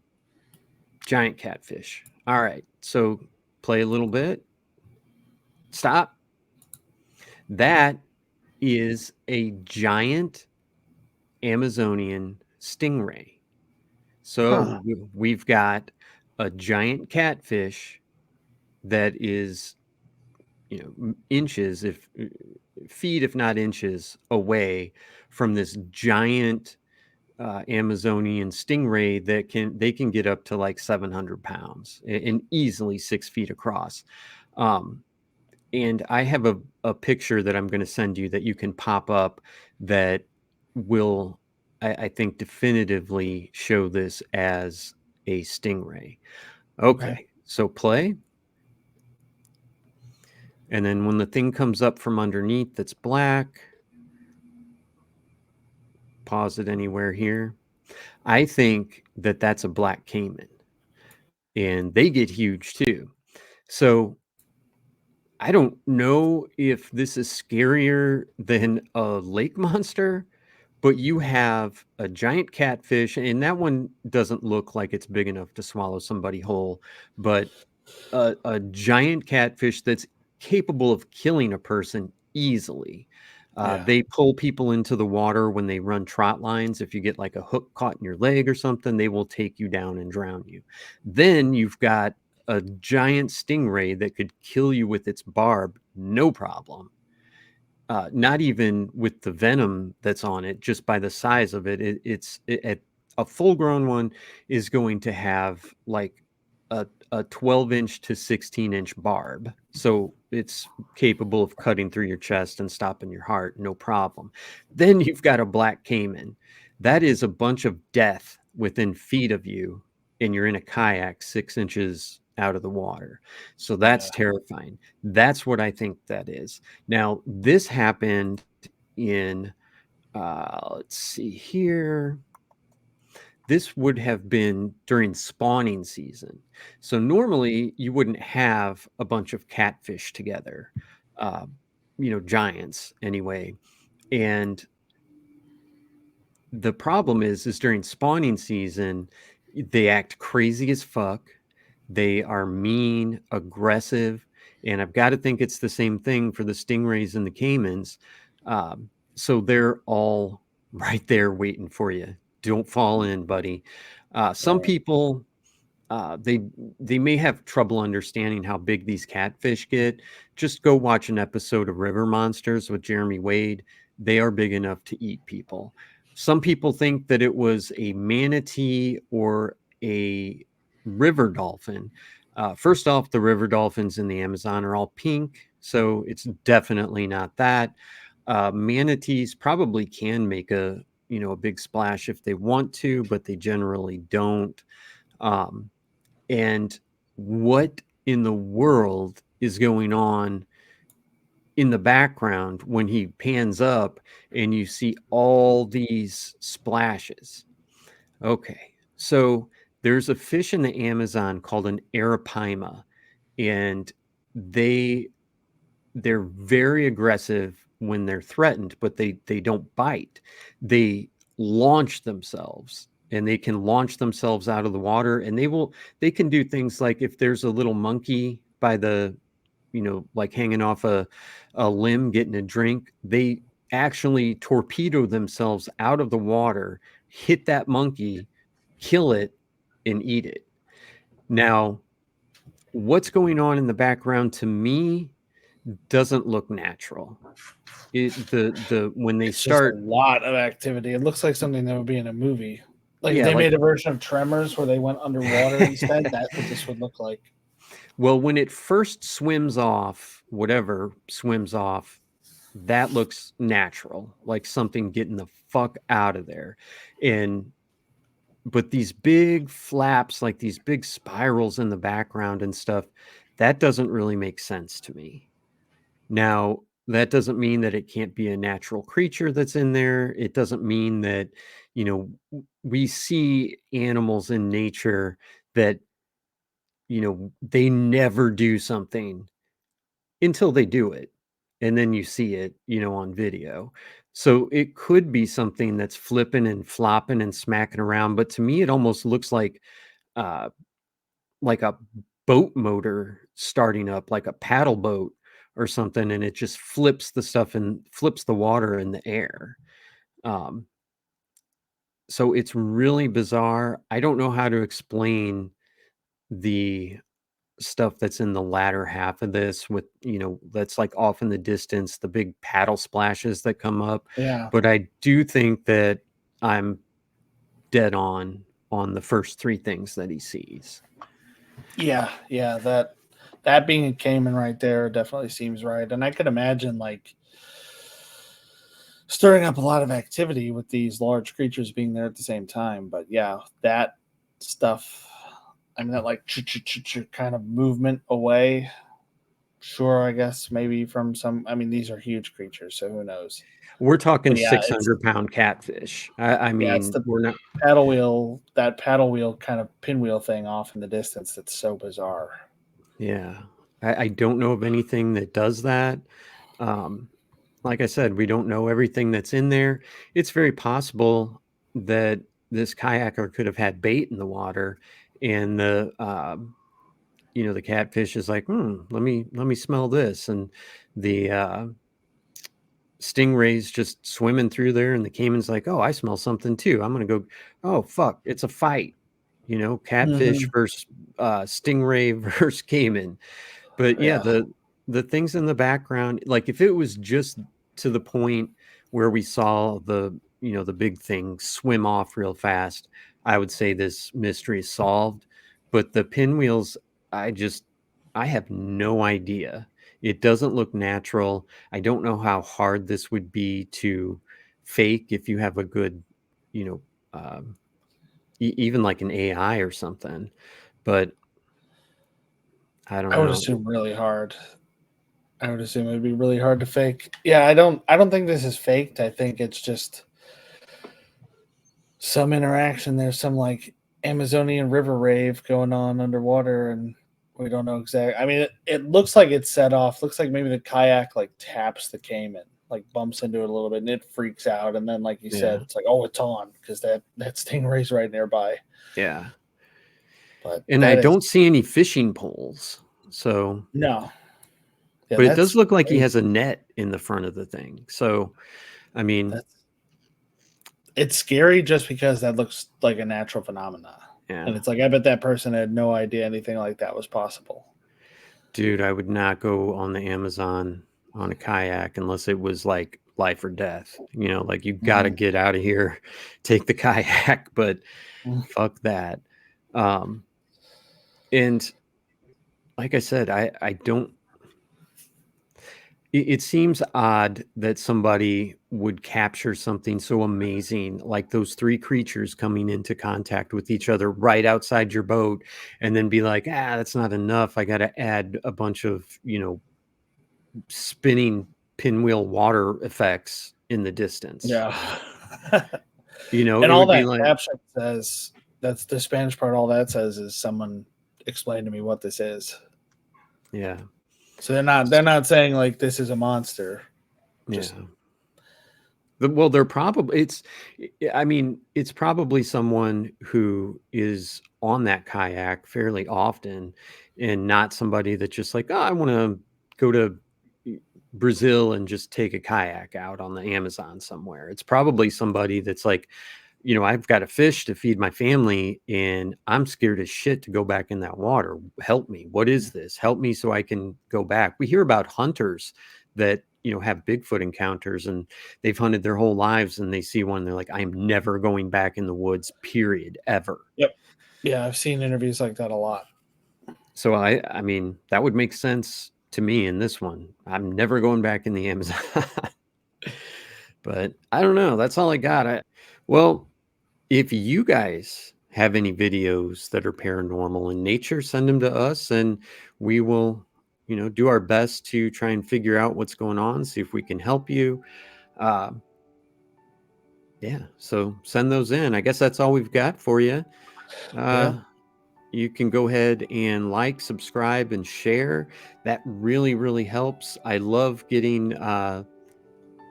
Giant catfish. All right, so play a little bit. Stop. That is a giant Amazonian stingray. So we've got a giant catfish that is, inches, if feet, if not inches away from this giant Amazonian stingray that they can get up to like 700 pounds and easily 6 feet across. And I have a picture that I'm going to send you that you can pop up that will, I think, definitively show this as a stingray. Okay, so play. And then when the thing comes up from underneath that's black, pause it anywhere here. I think that that's a black caiman. And they get huge too. So I don't know if this is scarier than a lake monster, but you have a giant catfish, and that one doesn't look like it's big enough to swallow somebody whole, but a giant catfish that's capable of killing a person easily. Yeah. They pull people into the water when they run trot lines. If you get like a hook caught in your leg or something, they will take you down and drown you. Then you've got a giant stingray that could kill you with its barb, no problem. Not even with the venom that's on it, just by the size of it. A full-grown one is going to have like a 12-inch to 16-inch barb, so it's capable of cutting through your chest and stopping your heart, no problem. Then you've got a black caiman. That is a bunch of death within feet of you, and you're in a kayak 6 inches out of the water. So that's terrifying. That's what I think that is. Now, this happened in, let's see here. This would have been during spawning season. So normally you wouldn't have a bunch of catfish together, uh, giants anyway. And the problem is during spawning season, they act crazy as fuck. They are mean, aggressive, and I've got to think it's the same thing for the stingrays and the caimans. So they're all right there waiting for you. Don't fall in, buddy. Some people, they may have trouble understanding how big these catfish get. Just go watch an episode of River Monsters with Jeremy Wade. They are big enough to eat people. Some people think that it was a manatee or a river dolphin. First off, the river dolphins in the Amazon are all pink, so it's definitely not that. Manatees probably can make a big splash if they want to, but they generally don't. And what in the world is going on in the background when he pans up and you see all these splashes? Okay, so there's a fish in the Amazon called an arapaima, and they're very aggressive when they're threatened, but they don't bite. They launch themselves, and they can launch themselves out of the water, and they can do things like if there's a little monkey by the like hanging off a limb getting a drink, they actually torpedo themselves out of the water, hit that monkey, kill it, and eat it. Now, what's going on in the background to me doesn't look natural. When they It's start, just a lot of activity. It looks like something that would be in a movie. Like if yeah, they like made a version of Tremors where they went underwater instead, that's what this would look like. well, when it first swims off, whatever swims off, that looks natural, like something getting the fuck out of there. But these big flaps, like these big spirals in the background and stuff, that doesn't really make sense to me. Now, that doesn't mean that it can't be a natural creature that's in there. It doesn't mean that, we see animals in nature that, they never do something until they do it. And then you see it, on video. So it could be something that's flipping and flopping and smacking around. But to me, it almost looks uh, like a boat motor starting up, like a paddle boat or something, and it just flips the stuff and flips the water in the air. Um, so it's really bizarre. I don't know how to explain the stuff that's in the latter half of this with, that's like off in the distance, the big paddle splashes that come up. Yeah. But I do think that I'm dead on the first three things that he sees. Yeah, that being a caiman right there definitely seems right. And I could imagine like stirring up a lot of activity with these large creatures being there at the same time. But yeah, that stuff, I mean, that like kind of movement away. Sure, I guess maybe from some. I mean, these are huge creatures, so who knows? We're talking But yeah, it's 600-pound catfish. I it's mean, the we're not. paddle wheel kind of pinwheel thing off in the distance that's so bizarre. Yeah. I don't know of anything that does that. Like I said, we don't know everything that's in there. It's very possible that this kayaker could have had bait in the water, and the catfish is like, let me smell this, and the stingray's just swimming through there, and the caiman's like, oh, I smell something too. I'm gonna go. Oh fuck, it's a fight. Catfish versus stingray versus caiman. But yeah, the things in the background, like if it was just to the point where we saw the big thing swim off real fast, I would say this mystery is solved. But the pinwheels, I have no idea. It doesn't look natural. I don't know how hard this would be to fake if you have a good, you know, even like an AI or something. But I don't I would know. assume really hard. I would assume it'd be really hard to fake. Yeah, I don't think this is faked. I think it's just some interaction. There's some like Amazonian river rave going on underwater, and we don't know exactly. I mean, it looks like it's set off. Looks like maybe the kayak like taps the caiman, like bumps into it a little bit, and it freaks out. And then, like you said, it's like, oh, it's on because that stingray's right nearby. Yeah. And I don't see any fishing poles. So no. Yeah, but it does look like he has a net in the front of the thing. So, I mean, it's scary just because that looks like a natural phenomena. Yeah. And it's like, I bet that person had no idea anything like that was possible. Dude, I would not go on the Amazon on a kayak unless it was like life or death. Like you got to get out of here, take the kayak, but fuck that. And like I said, I don't. It seems odd that somebody would capture something so amazing, like those three creatures coming into contact with each other right outside your boat, and then be like, that's not enough. I got to add a bunch of, spinning pinwheel water effects in the distance. Yeah. And all that caption says, that's the Spanish part. All that says is someone explain to me what this is. Yeah. So they're not saying like this is a monster. Well, they're probably it's probably someone who is on that kayak fairly often, and not somebody that just like, I want to go to Brazil and just take a kayak out on the Amazon somewhere. It's probably somebody that's like, I've got a fish to feed my family and I'm scared as shit to go back in that water. Help me. What is this? Help me so I can go back. We hear about hunters that, have Bigfoot encounters, and they've hunted their whole lives, and they see one. They're like, I am never going back in the woods, period, ever. Yep. Yeah. I've seen interviews like that a lot. So I mean, that would make sense to me in this one. I'm never going back in the Amazon. But I don't know. That's all I got. Well, if you guys have any videos that are paranormal in nature, send them to us, and we will, do our best to try and figure out what's going on, see if we can help you. So send those in. I guess that's all we've got for you. You can go ahead and like, subscribe, and share. That really, really helps. I love getting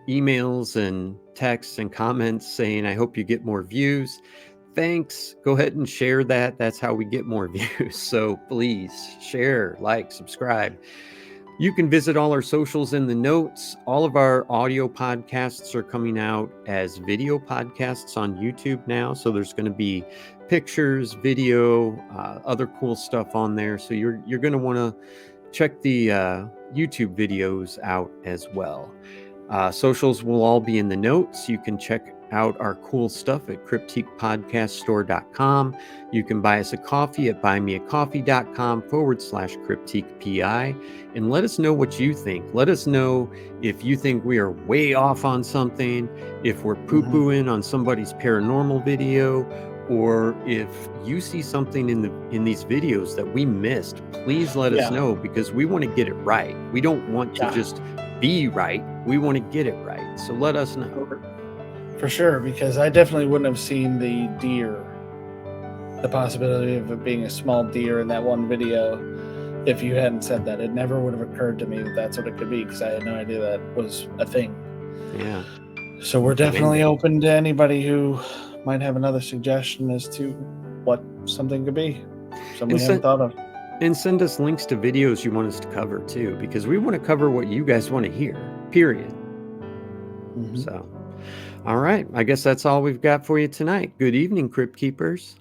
emails and texts and comments saying, I hope you get more views. Thanks. Go ahead and share that. That's how we get more views. So please share, like, subscribe. You can visit all our socials in the notes. All of our audio podcasts are coming out as video podcasts on YouTube now. So there's going to be pictures, video, other cool stuff on there. So you're going to want to check the YouTube videos out as well. Socials will all be in the notes. You can check out our cool stuff at cryptiquepodcaststore.com. You can buy us a coffee at buymeacoffee.com/cryptiquepi, and let us know what you think. Let us know if you think we are way off on something, if we're poo-pooing on somebody's paranormal video, or if you see something in these videos that we missed. Please let us know, because we want to get it right. We don't want to just be right. We want to get it right. So let us know. For sure, because I definitely wouldn't have seen the deer, the possibility of it being a small deer in that one video. if you hadn't said that. It never would have occurred to me that that's what it could be, because I had no idea that was a thing. Yeah. So we're definitely open to anybody who might have another suggestion as to what something could be. Something we haven't thought of. And send us links to videos you want us to cover too, because we want to cover what you guys want to hear, period. So, all right. I guess that's all we've got for you tonight. Good evening, Crypt Keepers.